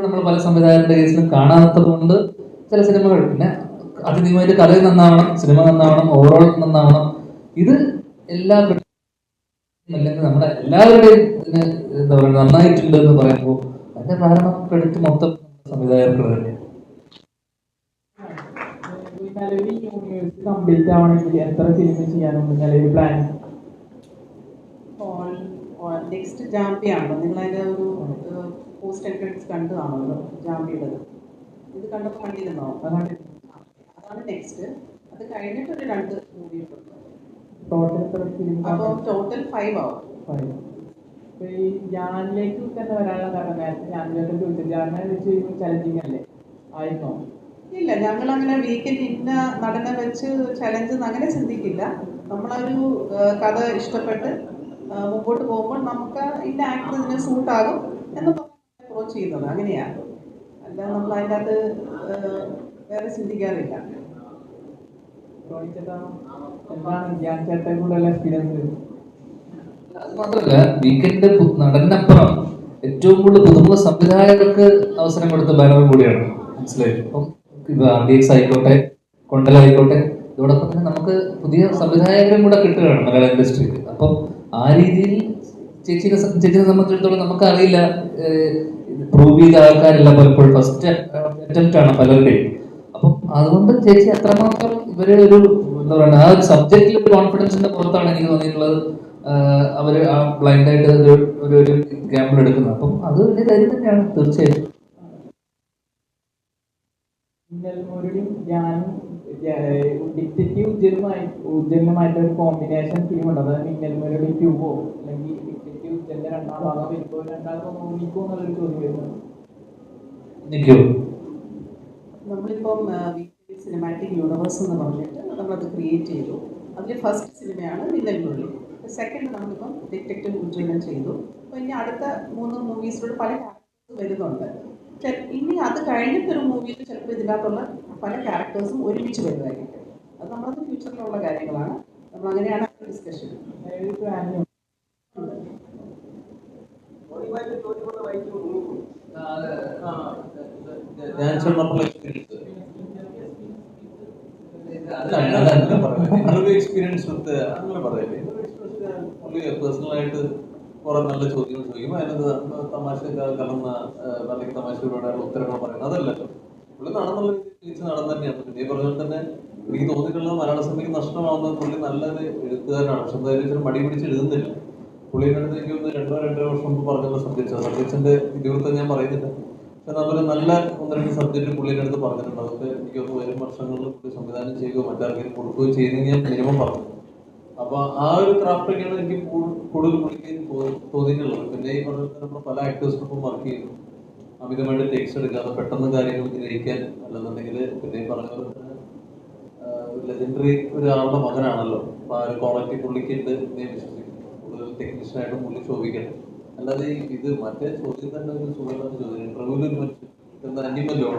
നമ്മൾ പല സംവിധായകരുടെ കേസിലും കാണാത്തത് കൊണ്ട് ചില സിനിമകൾ, പിന്നെ അതിനുമായിട്ട് കഥ നന്നാവണം, സിനിമ നന്നാവണം, ഓവറോൾ നന്നാവണം. ഇത് എല്ലാ അല്ലെങ്കിൽ നമ്മുടെ എല്ലാവരുടെയും ഇതിന് എന്താ പറയുക നന്നായിട്ടുണ്ട് എന്ന് പറയുമ്പോൾ അതിന്റെ കാരണം ക്രെഡിറ്റ് മൊത്തം സംവിധായകർക്ക് തന്നെയാണ്. നിലവിൽ യൂണിവേഴ്സ് കംപ്ലീറ്റ് ആവണമെങ്കിൽ എത്ര സിനിമ ചെയ്യാനുണ്ട് നിലവിൽ പ്ലാൻ? നെക്സ്റ്റ് ജാമ്പിയാണല്ലോ, നിങ്ങൾ അതിൻ്റെ ഒരു പോസ്റ്റ് ക്രെഡിറ്റ്സ് കണ്ടു കാണുമല്ലോ ജാമ്പിയുടേത്. ഇത് കണ്ടപ്പോൾ കണ്ടിരുന്നോ? അതാണ് നെക്സ്റ്റ്. അത് കഴിഞ്ഞിട്ട് ഒരു 2 മൂവി ഉണ്ട്. അപ്പോൾ ടോട്ടൽ 5 ആവും. ഈ ഞാനിലേക്ക് തന്നെ വരാനുള്ള കാരണം നേരത്തെ ഞാനിലേക്ക് ചോദിച്ചത്, ഞാനെ വെച്ച് ചലഞ്ചിങ് അല്ലേ ആയിരുന്നോ? ഇല്ല, ഞങ്ങൾ അങ്ങനെ വീക്കെൻഡ് ഇന്ന നടനെ വെച്ച് ചലഞ്ച് അങ്ങനെ ചിന്തിക്കില്ല. നമ്മളൊരു കഥ ഇഷ്ടപ്പെട്ട് മുമ്പോട്ട് പോകുമ്പോൾ നമുക്ക് ഇന്ന ആക്ടർ ഇതിന് സൂട്ടാകും എന്ന് അപ്രോച്ച് ചെയ്യുന്നത്, അങ്ങനെയാണ്. അല്ല നമ്മൾ അതിൻ്റെ അകത്ത് വേറെ ചിന്തിക്കാറില്ല. എന്താണ് ഞാൻ ചേട്ടൻ കൂടെയുള്ള എക്സ്പീരിയൻസ്? അത് മാത്രമല്ല, വീക്കെൻഡ് നടനപ്പുറം ഏറ്റവും കൂടുതൽ പുതുമുഖ സംവിധായകർക്ക് അവസരം കൊടുത്ത ബാനർ കൂടിയാണ്. മനസ്സിലായി? അപ്പം RDX ആയിക്കോട്ടെ, കൊണ്ടലായിക്കോട്ടെ, ഇതോടൊപ്പം തന്നെ നമുക്ക് പുതിയ സംവിധായകരും കൂടെ കിട്ടുകയാണ് മലയാള ഇൻഡസ്ട്രിയിൽ. അപ്പം ആ രീതിയിൽ ചേച്ചിയെ സംബന്ധിച്ചിടത്തോളം നമുക്കറിയില്ല, പ്രൂവ് ചെയ്ത ആൾക്കാരല്ല പലപ്പോഴും, ഫസ്റ്റ് അറ്റംപ്റ്റ് ആണ് പലരുടെയും. അപ്പം അതുകൊണ്ട് ചേച്ചി അത്രമാത്രം ഇവര് ഒരു എന്താ പറയുക, ആ ഒരു സബ്ജക്റ്റിൽ ഒരു കോൺഫിഡൻസിന്റെ പുറത്താണ് എനിക്ക് തോന്നിയിട്ടുള്ളത്. അവര് ആ ബ്ലൈൻഡ് ആയിട്ട് ഒരു ഗാമ്പിൾ എടുക്കുന്നത്. അപ്പം അത് വലിയ കാര്യം തന്നെയാണ് തീർച്ചയായിട്ടും. ഞാനും ഡിറ്റക്റ്റീവ് ഉജ്ജലുമായിട്ട് ഒരു കോമ്പിനേഷൻ ഫിലിം ഉണ്ട്. അതായത് മിന്നൽമുരളി 2 അല്ലെങ്കിൽ ഡിറ്റക്റ്റീവ് ഉജ്ജലിന്റെ 2ാം ഭാഗം വരുമ്പോൾ 2ാം ഭാഗം നോക്കിക്കോ എന്നുള്ളൊരു ചോദ്യം വരുന്നത്. നമ്മളിപ്പം സിനിമാറ്റിക് യൂണിവേഴ്സ് എന്ന് പറഞ്ഞിട്ട് നമ്മളത് ക്രിയേറ്റ് ചെയ്തു. അതിൽ ഫസ്റ്റ് സിനിമയാണ് മിന്നൽമുരളി. സെക്കൻഡ് നമ്മളിപ്പം ഡിറ്റക്റ്റീവ് ഉജ്ജ്വലൻ ചെയ്തു. അപ്പോൾ ഇനി അടുത്ത 3 മൂവീസിലൂടെ പല ക്യാരക്ടേഴ്സ് വരുന്നുണ്ട്. ഇനി അത് കഴിഞ്ഞിട്ടൊരു മൂവിയിൽ ചിലപ്പോൾ ഇതിനകത്തുള്ള പല ക്യാരക്ടേഴ്സും ഒരുമിച്ച് വരുന്നതായിരിക്കും. അത് നമ്മളത് ഫ്യൂച്ചറിലുള്ള കാര്യങ്ങളാണ്. നമ്മൾ അങ്ങനെയാണ് ഡിസ്കഷൻ. എക്സ്പീരിയൻസ് അങ്ങനെ പറയല്ലേ, പേഴ്സണലായിട്ട് കുറെ നല്ല ചോദ്യങ്ങൾ ചോദിക്കും, അതിനകത്ത് തമാശ കലർന്ന അല്ലെങ്കിൽ തമാശയോടെയുള്ള ഉത്തരങ്ങൾ പറയുന്നത് അതല്ലല്ലോ. പുള്ളി നടന്നുള്ള തിരിച്ച് നടന്നു തന്നെയാണ്. പിന്നെ ഈ പറഞ്ഞ തന്നെ എനിക്ക് തോന്നിയിട്ടുള്ളത് മലയാള സിനിമയ്ക്ക് നഷ്ടമാവുന്നത് പുള്ളി നല്ലൊരു എഴുത്തുകാരനാണ്. പക്ഷെ എന്തായാലും മടി പിടിച്ച് എഴുതുന്നില്ല. പുള്ളിയുടെ അടുത്ത് എനിക്ക് ഒന്ന് 2 വർഷം മുമ്പ് പറഞ്ഞുള്ള സബ്ജക്റ്റിന്റെ ഇതിവൃത്തം ഞാൻ പറയുന്നില്ല. പക്ഷെ നമ്മൾ നല്ല 1-2 സബ്ജക്റ്റ് പുള്ളിയുടെ അടുത്ത് പറഞ്ഞിട്ടുണ്ട്. അതൊക്കെ എനിക്കൊന്ന് വരും വർഷങ്ങളിൽ പുള്ളി സംവിധാനം ചെയ്യുകയോ മറ്റാർക്കെങ്കിലും കൊടുക്കുകയോ ചെയ്തെങ്കിൽ ഞാൻ മിനിമം പറഞ്ഞു. അപ്പൊ ആ ഒരു ക്രാഫ്റ്റൊക്കെയാണ് എനിക്ക് കൂടുതൽ പുള്ളിക്ക് തോന്നിയിട്ടുള്ളത്. പിന്നെ ഈ പറഞ്ഞ നമ്മൾ പല ആക്ടേഴ്സിനൊപ്പം വർക്ക് ചെയ്യുന്നു. അമിതമായിട്ട് ടെക്സ്റ്റ് എടുക്കാതെ പെട്ടെന്ന് കാര്യങ്ങൾ ഗ്രഹിക്കാൻ, അല്ലെന്നുണ്ടെങ്കിൽ പിന്നെ ഈ പറഞ്ഞ പോലെ തന്നെ ലെജൻഡറി ഒരാളുടെ മകനാണല്ലോ. അപ്പൊ ആ ഒരു ക്വാളിറ്റി പുള്ളിക്ക് ഉണ്ട് ഞാൻ വിശ്വസിക്കുന്നു. കൂടുതൽ ടെക്നീഷ്യനായിട്ടും പുള്ളി ശോഭിക്കണം. അല്ലാതെ ഇത് മറ്റേ ചോദ്യം തന്നെ ഒരു സുഖമില്ലാത്ത ചോദ്യം. ഇന്റർവ്യൂവിൽ ഒരു മനുഷ്യൻ എന്താ അന്യമല്ലോ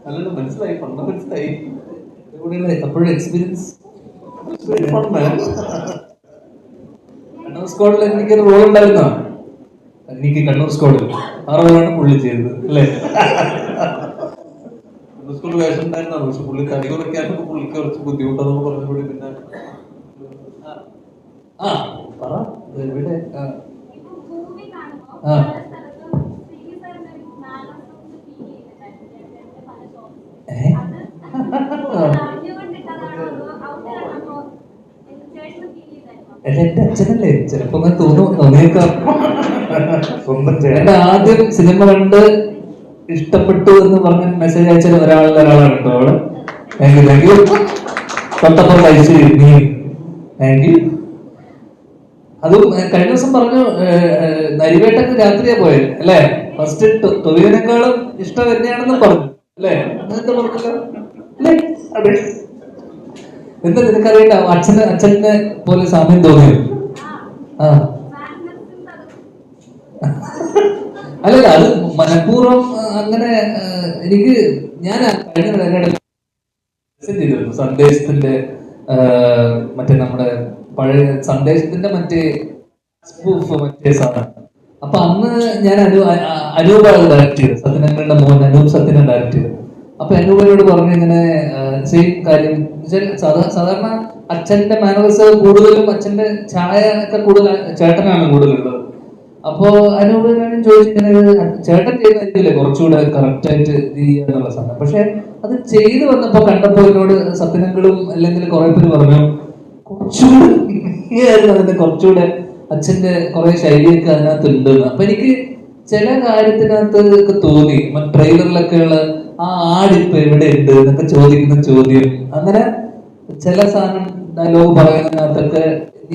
അല്ലാണ്ട് മനസ്സിലായി, പണ്ട് മനസ്സിലായി. അപ്പോഴും എക്സ്പീരിയൻസ് കണ്ണൂർ സ്ക്വാഡിൽ എനിക്കൊരു റോൾ ഉണ്ടായിരുന്ന, എനിക്ക് കണ്ണൂർ സ്ക്വാഡിൽ ആ റോളാണ് പുള്ളി ചെയ്തത് അല്ലേ? സ്കൂളിൽ വേഷം ഉണ്ടായിരുന്നാണ്. പക്ഷെ പുള്ളി തടി കുറയ്ക്കാനൊക്കെ പുള്ളിക്ക് കുറച്ച് ബുദ്ധിമുട്ടാണെന്ന് പറഞ്ഞുകൂടി പിന്നെ ആ പറ ഇവിടെ എന്റെ അച്ഛനല്ലേ, ചിലപ്പോ അങ്ങനെ തോന്നിയേക്കാം. എന്റെ ആദ്യം സിനിമ കണ്ട് ഇഷ്ടപ്പെട്ടു എന്ന് പറഞ്ഞ മെസ്സേജ് അയച്ച ഒരാളാണ് കേട്ടോ അവള്. താങ്ക് യു തൊട്ടപ്പം കഴിച്ച് നീ താങ്ക് യു. അതും കഴിഞ്ഞ ദിവസം പറഞ്ഞു നരിവേട്ടക്ക് രാത്രിയാ പോയത് അല്ലേ? ഫസ്റ്റ് ടൊവിനേക്കാളും ഇഷ്ടം എന്നെയാണെന്നും പറഞ്ഞു അല്ലേ? എന്താ പറഞ്ഞല്ലോ അല്ലേ? അതെ. എന്താ നിനക്കറിയണ്ട അച്ഛനെ പോലെ സാമ്യം തോന്നിയോ? ആ അല്ലല്ല, അത് മനഃപൂർവ്വം അങ്ങനെ എനിക്ക് ഞാൻ കഴിഞ്ഞ ചെയ്തിരുന്നു സന്ദേശത്തിന്റെ മറ്റേ നമ്മുടെ പഴയ സന്ദേശത്തിന്റെ മറ്റേ മറ്റേ സാധനം. അപ്പൊ അന്ന് ഞാൻ അനൂപാണ് ഡയറക്ട് ചെയ്തത്, സത്യനങ്ങളുടെ മോൻ അനൂപ് സത്യനെ ഡയറക്ട് ചെയ്തത്. അപ്പൊ അനൂപിനോട് പറഞ്ഞു ഇങ്ങനെ സെയിം കാര്യം. സാധാരണ അച്ഛന്റെ മാനറിസം കൂടുതലും അച്ഛന്റെ ചായ ഒക്കെ കൂടുതൽ ചേട്ടനാണ് കൂടുതലുള്ളത്. അപ്പോ അനൂപ് ചോദിച്ചിങ്ങനെ ചേട്ടൻ ചെയ്യുന്നതായിരിക്കില്ലേ കുറച്ചുകൂടെ കറക്റ്റ് ആയിട്ട് ചെയ്യുക എന്നുള്ള സാധനം. പക്ഷെ അത് ചെയ്തു വന്നപ്പോ കണ്ടപ്പോ എന്നോട് സത്യനങ്ങളും അല്ലെങ്കിൽ കുറെ പേര് പറഞ്ഞു കുറച്ചുകൂടെ അതിന്റെ കുറച്ചുകൂടെ അച്ഛന്റെ കുറെ ശൈലിയൊക്കെ അതിനകത്ത് ഉണ്ട്. അപ്പൊ എനിക്ക് ചില കാര്യത്തിനകത്ത് ഒക്കെ തോന്നി ട്രെയിലറിലൊക്കെ ഉള്ള ആ ആടിപ്പോ എവിടെ ഉണ്ട് എന്നൊക്കെ ചോദിക്കുന്ന ചോദ്യം, അങ്ങനെ ചില സാധനം ഡയലോഗ് പറയുന്നതിനകത്തൊക്കെ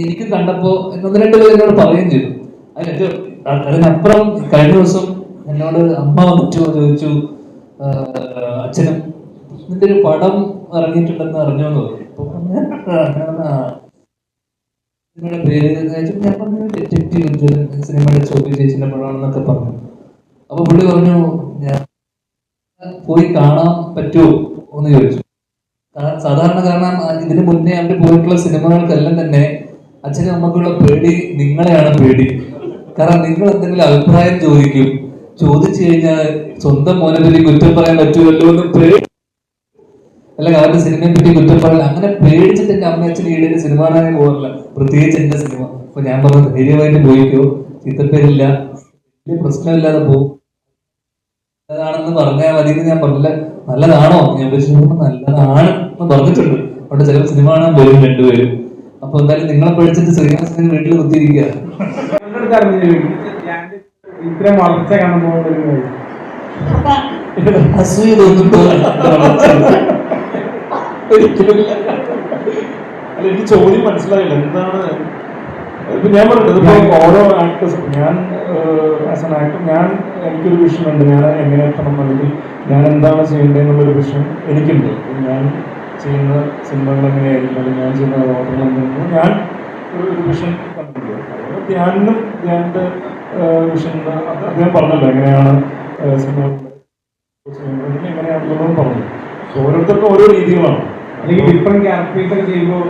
എനിക്ക് കണ്ടപ്പോ ഒന്ന് രണ്ട് പേര് എന്നോട് പറയുകയും ചെയ്തു. അതിനപ്പുറം കഴിഞ്ഞ ദിവസം എന്നോട് അമ്മ വന്നിട്ട് ചോദിച്ചു അച്ഛനും ഇതിന്റെ ഒരു പടം ഇറങ്ങിയിട്ടുണ്ടെന്ന് അറിഞ്ഞോന്ന് സിനിമയുടെ പേര് ഞാൻ പറഞ്ഞു ഡിറ്റക്റ്റീവ് ഉജ്ജ്വലൻ സിനിമയുടെ ചോദ്യ ചേച്ചിന്റെ പടമാണെന്നൊക്കെ പറഞ്ഞു. അപ്പൊ പുള്ളി പറഞ്ഞു ഞാൻ പോയി കാണാൻ പറ്റുമോ എന്ന് ചോദിച്ചു. സാധാരണ കാരണം ഇതിന് മുന്നേ അവര് പോയിട്ടുള്ള സിനിമകൾക്കെല്ലാം തന്നെ അച്ഛനും അമ്മക്കുള്ള പേടി നിങ്ങളെയാണ് പേടി. കാരണം നിങ്ങൾ എന്തെങ്കിലും അഭിപ്രായം ചോദിച്ചു കഴിഞ്ഞാൽ സ്വന്തം മോനെ പറ്റി കുറ്റം പറയാൻ പറ്റുമല്ലോ എന്ന് പേടി, അല്ല അവരുടെ സിനിമയെ പറ്റി കുറ്റം പറയാൻ അങ്ങനെ പേടിച്ചിട്ട് എന്റെ അമ്മ അച്ഛൻ ഈടൊരു സിനിമ കാണാനേ പോകാറില്ല, പ്രത്യേകിച്ച് എന്റെ സിനിമ. അപ്പൊ ഞാൻ പറഞ്ഞു ധൈര്യമായിട്ട് പോയിക്കോ, ചീത്തപ്പേരില്ല, വലിയ പ്രശ്നമില്ലാതെ പോകും, നല്ലതാണെന്ന് പറഞ്ഞാൽ മതി എന്ന് ഞാൻ പറഞ്ഞില്ല. നല്ലതാണോ ഞാൻ നല്ലതാണ് എന്ന് പറഞ്ഞിട്ടുണ്ട്. അവിടെ ചില സിനിമ കാണാൻ വരും രണ്ടുപേരും. അപ്പൊ എന്തായാലും നിങ്ങളെ പഠിച്ചിട്ട് ശ്രീനിവാസൻ വീട്ടിൽ കുത്തിയിരിക്കുക. ഇത്രയും വളർച്ച കാണുമ്പോൾ അസൂയ തോന്നുന്നുണ്ടോ? ഒരിക്കലുമില്ല. അല്ല, എനിക്ക് ചോദ്യം മനസ്സിലായില്ല എന്താണ്. ഇപ്പൊ ഞാൻ പറഞ്ഞത് ഇപ്പൊ ഓരോ ആക്ടേഴ്സ്, ഞാൻ ആസ് എൻ ആക്ടർ എനിക്കൊരു വിഷൻ ഉണ്ട്. ഞാൻ എങ്ങനെ എത്തണം, അല്ലെങ്കിൽ ഞാൻ എന്താണ് ചെയ്യേണ്ടതെന്നുള്ളൊരു വിഷൻ എനിക്കുണ്ട്. ഞാൻ ചെയ്യുന്ന സിനിമകൾ എങ്ങനെയായിരിക്കും, അല്ലെങ്കിൽ ഞാൻ ചെയ്യുന്ന കഥാപാത്രങ്ങൾ എങ്ങനെയായിരുന്നു, ഞാൻ ഒരു വിഷൻ കണ്ടിട്ടുണ്ട്. ധ്യാനും ധ്യാനിന്റെ വിഷൻ അദ്ദേഹം പറഞ്ഞല്ലോ എങ്ങനെയാണ് സിനിമ ചെയ്യേണ്ടത് എങ്ങനെയാണെന്നുള്ളത് പറഞ്ഞു. ഓരോരുത്തർക്കും ഓരോ രീതികളാണ്. അല്ലെങ്കിൽ ഡിഫറെന്റ് ക്യാരക്ടേഴ്സ് ഒക്കെ ചെയ്യുമ്പോൾ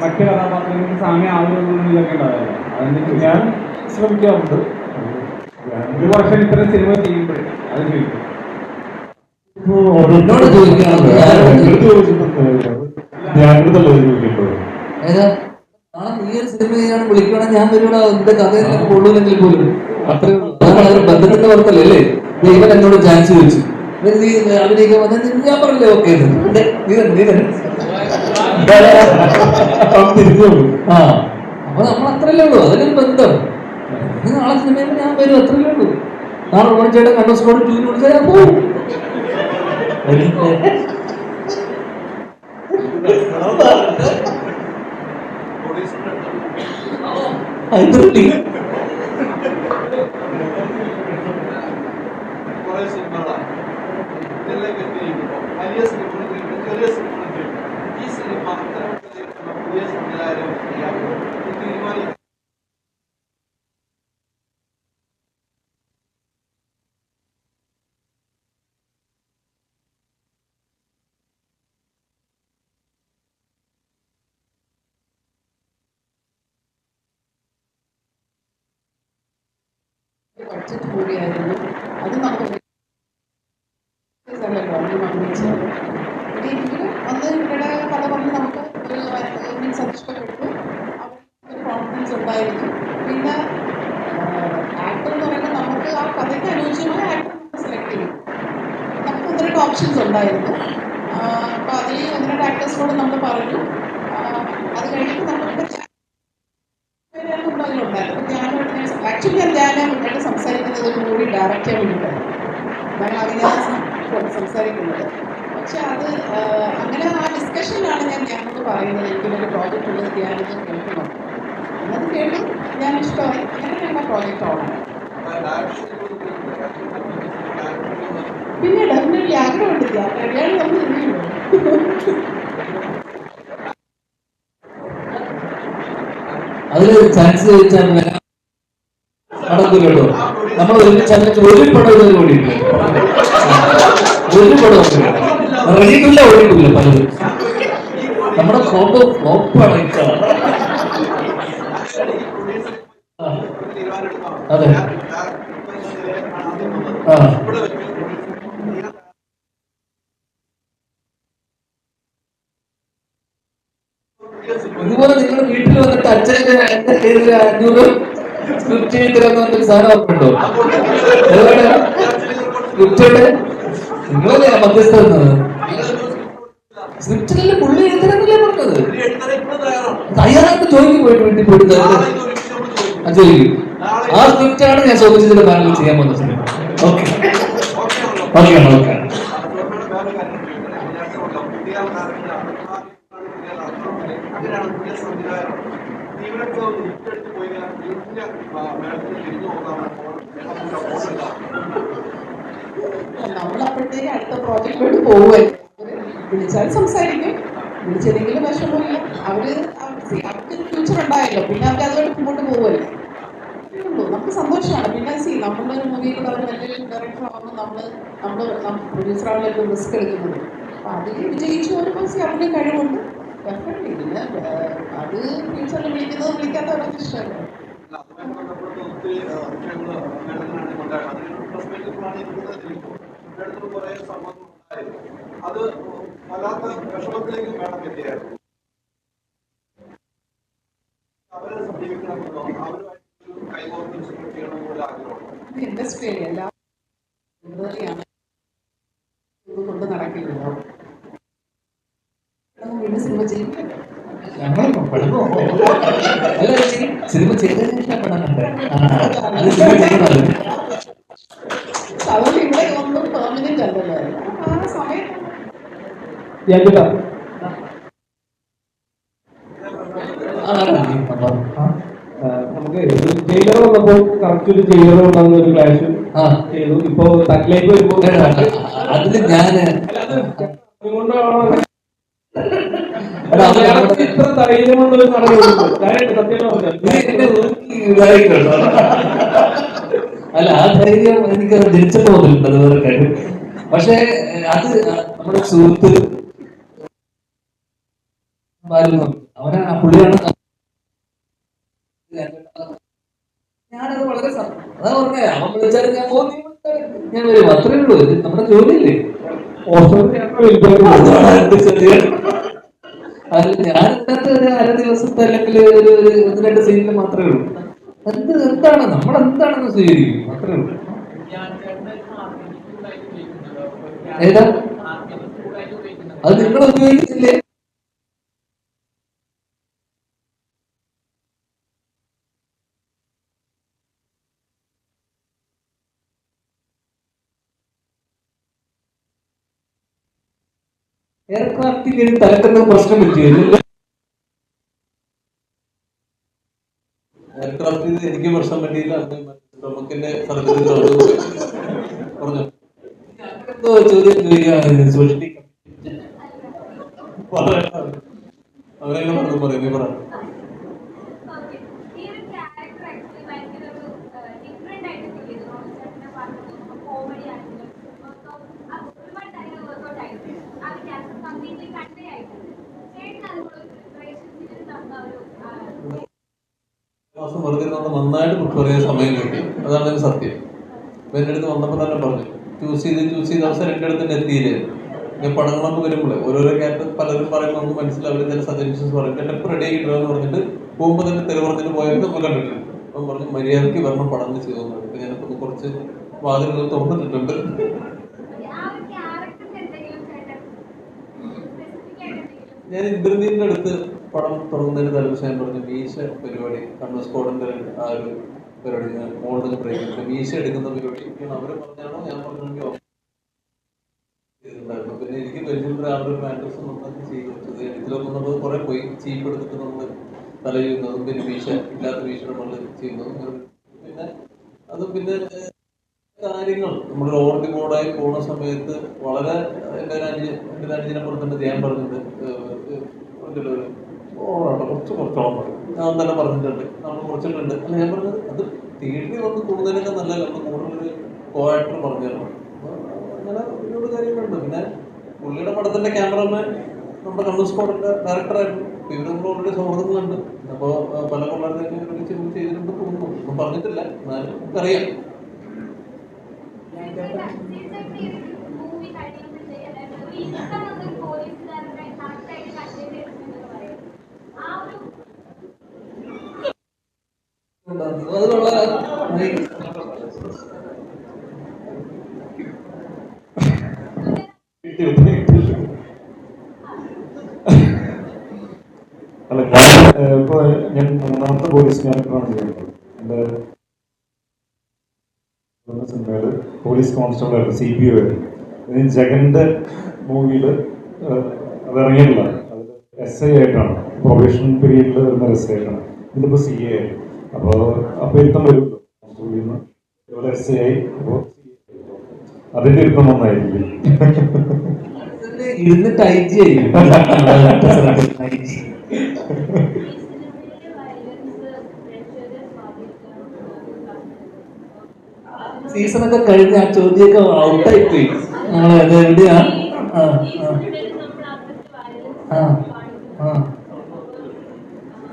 മറ്റു കഥാപാത്രങ്ങൾക്ക് സാമ്യം ആവുന്നതൊക്കെ ഉണ്ടാവില്ല. ഞാൻ ശ്രമിക്കാറുണ്ട്. ഒരു വർഷം ഇത്തരം സിനിമ ചെയ്യുമ്പോഴേ അത് ചോദിക്കും. എന്നോട് ചോദിക്കാറുണ്ട് ഈ ഒരു സിനിമ ചെയ്യാൻ വിളിക്കണം, ഞാൻ വരുവാണ് എന്റെ കഥയെല്ലാം കൊള്ളൂല്ലെങ്കിൽ പോലും അത്രേ ഉള്ളൂ. അതാണ് അവർ ബന്ധത്തിന്റെ പുറത്തല്ലേ അല്ലേ. ഇവൻ എന്നോട് ചാൻസ് ചോദിച്ചു നീ അഭിനയിക്കാൻ വന്നത്, ഞാൻ പറഞ്ഞില്ലേ ഓക്കെ ആ. അപ്പൊ നമ്മൾ അത്രയല്ലേ ഉള്ളൂ, അതിനൊരു ബന്ധം. നാളെ സിനിമയിൽ ഞാൻ വരും, അത്രയല്ലേ ഉള്ളൂ. നാളെ ഓണിച്ചേട്ടൻ കണ്ടോസ്കോട് 2 വിളിച്ചാൽ ഞാൻ പോകും. കുറെ സിനിമകളാണ് ഇതെല്ലാം കെട്ടിയിരിക്കുമ്പോൾ വലിയ സിനിമകൾ ചെറിയ സിനിമകൾ ഈ സിനിമ അത്തരത്തിലുള്ള പുതിയ സംവിധാനം തീരുമാനിക്കും. ബഡ്ജറ്റ് കൂടിയായിരുന്നു. അത് നമുക്ക് എങ്കിലും അന്ന് ഇവിടെ കഥ പറഞ്ഞ് നമുക്ക് മീൻസ് അത് ഇഷ്ടപ്പെട്ടു, ഒരു കോൺഫിഡൻസ് ഉണ്ടായിരുന്നു. പിന്നെ ആക്ടർ എന്ന് പറയുമ്പോൾ നമുക്ക് ആ കഥയ്ക്ക് അനുയോജ്യമായ ആക്ടർ നമുക്ക് സെലക്ട് ചെയ്യും. നമുക്ക് 1-2 ഓപ്ഷൻസ് ഉണ്ടായിരുന്നു. അപ്പോൾ അതിൽ 1-2 ആക്ടേഴ്സിനോട് നമ്മൾ പറഞ്ഞു. അത് കഴിഞ്ഞിട്ട് നമ്മളിപ്പോൾ കൂടി ഡയറക്റ്റ് ചെയ്യാൻ വേണ്ടിയിട്ടായിരുന്നു ഞങ്ങൾ അങ്ങനെയാണ് സംസാരിക്കുന്നത്. പക്ഷെ അത് അങ്ങനെ ആ ഡിസ്കഷനിലാണ് ഞാനോട് പറയുന്നത് എനിക്കൊരു പ്രോജക്റ്റ് ഉള്ളത് ഞാനിത് കേൾക്കണം. അത് കേട്ടു, ഞാൻ ഇഷ്ടമായി, അങ്ങനെ ഞങ്ങളുടെ പ്രോജക്റ്റ് ഓണാണ്. പിന്നെ ഡെഫിനറ്റ്ലി ആഗ്രഹമുണ്ട് കല്യാണം നമ്മൾ ചെയ്യുള്ളൂ. അതില് ചാൻസ് ചോദിച്ചാൽ നടക്കൂല്ലോ. നമ്മൾ ഒരുമിച്ച് ഒരു പടം ഓടിയിട്ടില്ല, ഒരു പടം റെഡിക്കില്ല, ഓടിയിട്ടില്ല പലരും. നമ്മുടെ കോമ്പോ ഫ്ലോപ്പാണ്. അതെ ആ ഇതുപോലെ നിങ്ങളുടെ വീട്ടിൽ വന്നിട്ട് അച്ഛൻ്റെ എന്റെ പേരിൽ 500 സ്ക്രിപ്റ്റ് എഴുതണമെന്ന് പറഞ്ഞൊരു സാധനം ഓർമ്മയുണ്ടോ? സ്ക്രിപ്റ്റ് നിങ്ങളല്ലേ മധ്യസ്ഥ സ്ക്രിപ്റ്റിനല്ലേ പുള്ളി എഴുതണമെന്നല്ലേ പറഞ്ഞത്. തയ്യാറായിട്ട് ജോലിക്ക് പോയിട്ട് വീട്ടിൽ പോയിട്ട് ചോദിക്കും. ആ സ്ക്രിപ്റ്റാണ് ഞാൻ ചോദിച്ചതിന്റെ ബാങ്കിൽ ചെയ്യാൻ പോകുന്ന സിനിമ. Okay okay okay. നമ്മളപ്പോഴത്തേക്ക് അടുത്ത പ്രോജക്റ്റിലോട്ട് പോകുമല്ലോ. വിളിച്ചാൽ സംസാരിക്കും, വിളിച്ചില്ലെങ്കിലും വിഷമമില്ല. അവർക്ക് ഫ്യൂച്ചർ ഉണ്ടായല്ലോ, പിന്നെ അവർക്ക് അതുമായിട്ട് മുമ്പോട്ട് പോകുമല്ലോ. നമുക്ക് സന്തോഷമാണ്. പിന്നെ നമ്മുടെ ഒരു മൂവിയിൽ അവർ നല്ലൊരു ഡയറക്ടർ ആവുമ്പോൾ നമ്മൾ പ്രൊഡ്യൂസറാണല്ലോ റിസ്ക് എടുക്കുന്നത്. അപ്പം അതിൽ വിജയിച്ചു വരുമ്പോൾ അവരുടെ കഴിവുണ്ട് ഡെഫിനറ്റ്ലി. പിന്നെ അത് ഫ്യൂച്ചറിൽ വിളിക്കുന്നത് വിളിക്കാത്തവരൊക്കെ ഇഷ്ടമല്ല. അത് വല്ലാത്ത വിഷമത്തിലേക്ക് വേണം എത്തിയായിരുന്നു. അവരെ സമീപിക്കണമെന്നോ അവരുമായിട്ട് കൈകോർത്ത് ചെയ്യണമെന്നുള്ള ആഗ്രഹമുണ്ട്. ഇൻഡസ്ട്രിയിൽ എല്ലാം കൊണ്ട് നടക്കില്ലല്ലോ. വീണ്ടും സിനിമ ചെയ്യില്ലല്ലോ. സിനിമ ചെയ്തതിന് ഇഷ്ടപ്പെടാനുണ്ട്. അതുകൊണ്ട് ഇവിടെ ഒന്നും പെർമനന്റ് അല്ലല്ലോ. ആ സമയത്ത് നമുക്ക് ജയിലർ വന്നപ്പോൾ കറക്റ്റ് ഒരു ജയിലർ ഉണ്ടാകുന്ന ഒരു ക്ലാഷ് ചെയ്തു. ഇപ്പൊ തക്കിലേക്ക് വരുമ്പോ അതില് ഞാന് ഇത്ര ധൈര്യമുള്ളൊരു അല്ല, ആ ധൈര്യം എനിക്ക് ജനിച്ചപ്പോ തോന്നിയിട്ടുണ്ട്. അത് വേറെ കാര്യം. പക്ഷെ അത് നമ്മുടെ സുഹൃത്ത് അവനാണ്, ആ പുള്ളിയാണ്. ഞാനത് വളരെ അതാ പറഞ്ഞേ, അവൻ വിളിച്ചാലും ഞാൻ പോകും, ഞാൻ വരും, അത്രേ ഉള്ളൂ. ഇത് നമ്മുടെ ജോലിയില്ലേ. അല്ല, ഞാൻ ഇതിനകത്ത് ഒരു അര ദിവസത്തെ അല്ലെങ്കിൽ ഒരു 1-2 സീനിൽ മാത്രമേ ഉള്ളൂ. എന്താണ് നമ്മളെന്താണെന്ന് സ്വീകരിക്കും, അത്രേ ഉള്ളൂ. ഏതാ അത് നിങ്ങൾ ഉപയോഗിക്കുന്നില്ലേ? എയർക്രാഫ്റ്റിൽ തലക്കുന്ന പ്രശ്നം പറ്റിയല്ലോ. എയർക്രാഫ്റ്റിൽ എനിക്ക് പ്രശ്നം പറ്റിയില്ല. നമുക്കെന്റെ സർജറി പറഞ്ഞു ചോദ്യം ചോദിക്കാൻ അവരെല്ലാം പറഞ്ഞു പറയും. നീ പറ. മാസം വെറുതെ നന്നായിട്ട് പ്രിപ്പയർ ചെയ്യാൻ സമയം കിട്ടി. അതാണ് എൻ്റെ സത്യം. അപ്പൊ എൻ്റെ അടുത്ത് വന്നപ്പോൾ തന്നെ പറഞ്ഞു, ചൂസ് ചെയ്ത് അവസരം എൻ്റെ അടുത്ത് തന്നെ എത്തിയില്ലേ. ഞാൻ പടങ്ങളൊക്കെ വരുമ്പോൾ ഓരോരോ ക്യാരക്ടർ പലരും പറയുമ്പോൾ നമുക്ക് മനസ്സിലാവും, ചില സജഷൻസ് പറയും. എൻ്റെ എപ്പോൾ റെഡി ആക്കിയിട്ടാന്ന് പറഞ്ഞിട്ട് പോകുമ്പോൾ തന്നെ തെരുവ് പറഞ്ഞിട്ട് പോയത് നമ്മൾ കണ്ടിട്ടുണ്ട്. അപ്പം പറഞ്ഞു മര്യാദയ്ക്ക് വരണം പടങ്ങൾ ചെയ്യുന്നത്. ഇപ്പൊ ഞാനിപ്പോൾ കുറച്ച് വാതിലുകൾ തുറന്നിട്ടിട്ടുണ്ട്. ഞാൻ ഇന്ദ്രനീലിന്റെ അടുത്ത് പടം തുടങ്ങുന്നതിന് തലേദിവസം ഞാൻ പറഞ്ഞു മീശ പരിപാടി കണ്ണൂർ സ്കോഡിന്റെ ആ ഒരു പരിപാടി, ഞാൻ മോഡൽ ബ്രേക്ക് മീശ എടുക്കുന്ന പരിപാടി അവർ പറഞ്ഞാണോ ഞാൻ പറഞ്ഞെങ്കിൽ ചെയ്തിട്ടുണ്ടായിരുന്നു. പിന്നെ എനിക്ക് പരിചയമുള്ള ആളുടെ മാറ്റേഴ്സ് നന്നാക്കി ചെയ്തത് ഇതിലൊക്കെ നമ്മൾ കുറെ പോയി ചീപ്പ് എടുത്തിട്ട് നമ്മൾ തല ചെയ്യുന്നതും പിന്നെ മീശ ഇല്ലാത്ത മീശ നമ്മൾ ചെയ്യുന്നതും പിന്നെ അത് പിന്നെ കാര്യങ്ങൾ നമ്മളൊരു ഓർഡി മോഡായി പോകുന്ന സമയത്ത് വളരെ എൻ്റെ ഒരു അനുജനെ പുറത്തുണ്ട് ഞാൻ പറഞ്ഞിട്ട് ഓവറാട്ടോ കുറച്ചോളം പറയും ഞാൻ തന്നെ പറഞ്ഞിട്ടുണ്ട് നമ്മൾ കുറച്ചിട്ടുണ്ട് അല്ല ഞാൻ പറഞ്ഞത് അത് തിയേറ്ററിൽ വന്ന് കൂടുതലൊക്കെ നല്ലതല്ല നമ്മൾ കൂടുതലൊരു കോ-ആക്ടർ പറഞ്ഞു തരണം. അങ്ങനെ ഒരുപാട് കാര്യങ്ങളുണ്ട്. പിന്നെ പുള്ളിയുടെ പടത്തിന്റെ ക്യാമറമാൻ നമ്മുടെ കണ്ണൂർ സ്കോഡിന്റെ ഡയറക്ടറായിരുന്നു. ഇവർ നമ്മൾ ഓൾറെഡി സൗഹൃദങ്ങളുണ്ട്. അപ്പോൾ പല കൊള്ളാരൊക്കെ ചെയ്തിട്ടുണ്ട് തോന്നുന്നു. ഒന്നും പറഞ്ഞിട്ടില്ല, എന്നാലും നമുക്കറിയാം. അല്ല ഇപ്പൊ ഞാൻ മൂന്നാമത്തെ പോലീസ് ക്യാരക്ടറാണ് ചെയ്യുന്നത്. എൻ്റെ സിനിമയിൽ പോലീസ് കോൺസ്റ്റബിൾ ആയിരുന്നു, CPO ആയിരുന്നു. ജഗന്റെ മൂവിയിൽ അത് ഇറങ്ങിയിട്ടില്ല. അതിൽ SI ആയിട്ടാണ്, പ്രൊബേഷൻ പീരീഡിൽ വരുന്ന SI ആയിട്ടാണ്. ഇതിലിപ്പോൾ CA ആയി. അപ്പോൾ ഇരുത്തം വരുമല്ലോ കോൺസ്റ്റബിളിൽ നിന്ന്. ഇവിടെ SI ആയി. അപ്പോൾ അതിന്റെ ഇരുത്തം നന്നായിരിക്കും. ഇരുന്നിട്ട് IG ആയിരിക്കും. സീസണൊക്കെ കഴിഞ്ഞ ആ ചോദ്യമൊക്കെ ഔട്ടായി പോയി. നമ്മളത് എവിടെയാ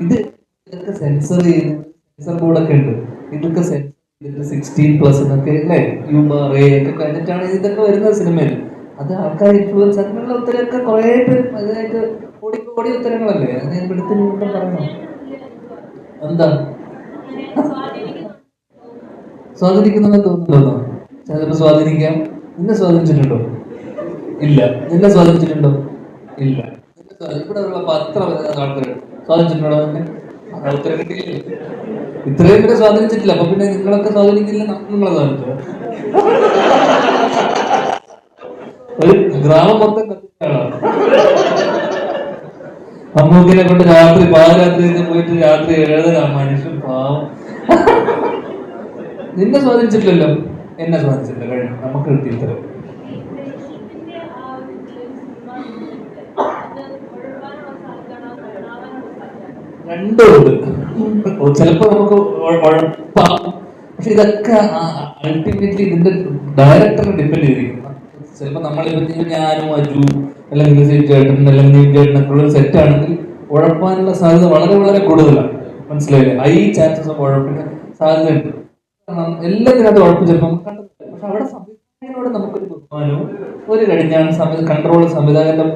ഇതൊക്കെ സെൻസർ ചെയ്യുന്ന സെൻസർ ബോർഡൊക്കെ ഉണ്ട്. ഇതൊക്കെ സെൻസർ ചെയ്തിട്ട് 16+ എന്നൊക്കെ അല്ലേ, ഹ്യൂമർ ഒക്കെ കഴിഞ്ഞിട്ടാണ് ഇതൊക്കെ വരുന്നത് സിനിമയിൽ. അത് ആൾക്കാർ ഇൻഫ്ലുവൻസ് അങ്ങനെയുള്ള ഉത്തരമൊക്കെ കുറെ പേര് അതിനായിട്ട് ഓടി ഉത്തരങ്ങളല്ലേ. അത് ഞാൻ എടുത്തിന് പറയണം. എന്താ സ്വാധീനിക്കുന്നെന്ന് തോന്നുന്നുണ്ടോ? ചിലപ്പോൾ സ്വാധീനിക്കാം. നിന്നെ സ്വാധീനിച്ചിട്ടുണ്ടോ? ഇല്ല. നിന്നെ സ്വാധീനിച്ചിട്ടുണ്ടോ? ഇല്ല. ഇവിടെ ഉള്ള പത്ര ആൾക്കാർ സ്വാധീനിച്ചിട്ടുണ്ടോ? ഉത്തരം കിട്ടിയില്ല. ഇത്രയും പേരെ സ്വാധീനിച്ചിട്ടില്ല. അപ്പൊ പിന്നെ നിങ്ങളൊക്കെ സ്വാധീനിക്കില്ല, നിങ്ങളെ സ്വാധീനിച്ചോ? ഒരു ഗ്രാമം മൊത്തം കത്തിച്ചാളാണ്. അമ്മൂക്കിനെ കൊണ്ട് രാത്രി പാതിരാത്രി പോയിട്ട് രാത്രി എഴുതലാ മനുഷ്യൻ പാവം. നിന്നെ സ്വാധീനിച്ചിട്ടില്ലല്ലോ, എന്നെ സ്വാധീനിച്ചിട്ടില്ല. കഴിഞ്ഞു, നമുക്ക് കിട്ടി ഇത്തരം. രണ്ടുമുണ്ട്. ചിലപ്പോ നമുക്ക് ഉഴപ്പാം. പക്ഷെ ഇതൊക്കെ അൾട്ടിമേറ്റ്ലി ഇതിന്റെ ഡയറക്ടറിനെ ഡിപ്പെൻഡ് ചെയ്തിരിക്കുന്നു. ചിലപ്പോൾ നമ്മളിപ്പോ ഞാനും അജു അല്ലെങ്കിൽ ചേട്ടൻ അല്ലെങ്കിൽ നീം ചേട്ടനൊക്കെ ഉള്ള സെറ്റ് ആണെങ്കിൽ ഉഴപ്പാനുള്ള സാധ്യത വളരെ വളരെ കൂടുതലാണ്. മനസ്സിലായില്ലേ? ഹൈ ചാൻസസ് ഓഫ് ഉഴപ്പിന് സാധ്യതയുണ്ട്. എല്ലാത്തിനകത്ത് ഉഴപ്പ് ചിലപ്പോൾ കണ്ടിട്ടില്ല. പക്ഷെ അവിടെ സംവിധായകനോട് നമുക്കൊരു ബഹുമാനവും ഒരു കഴിഞ്ഞാണ് കൺട്രോൾ സംവിധായകൻ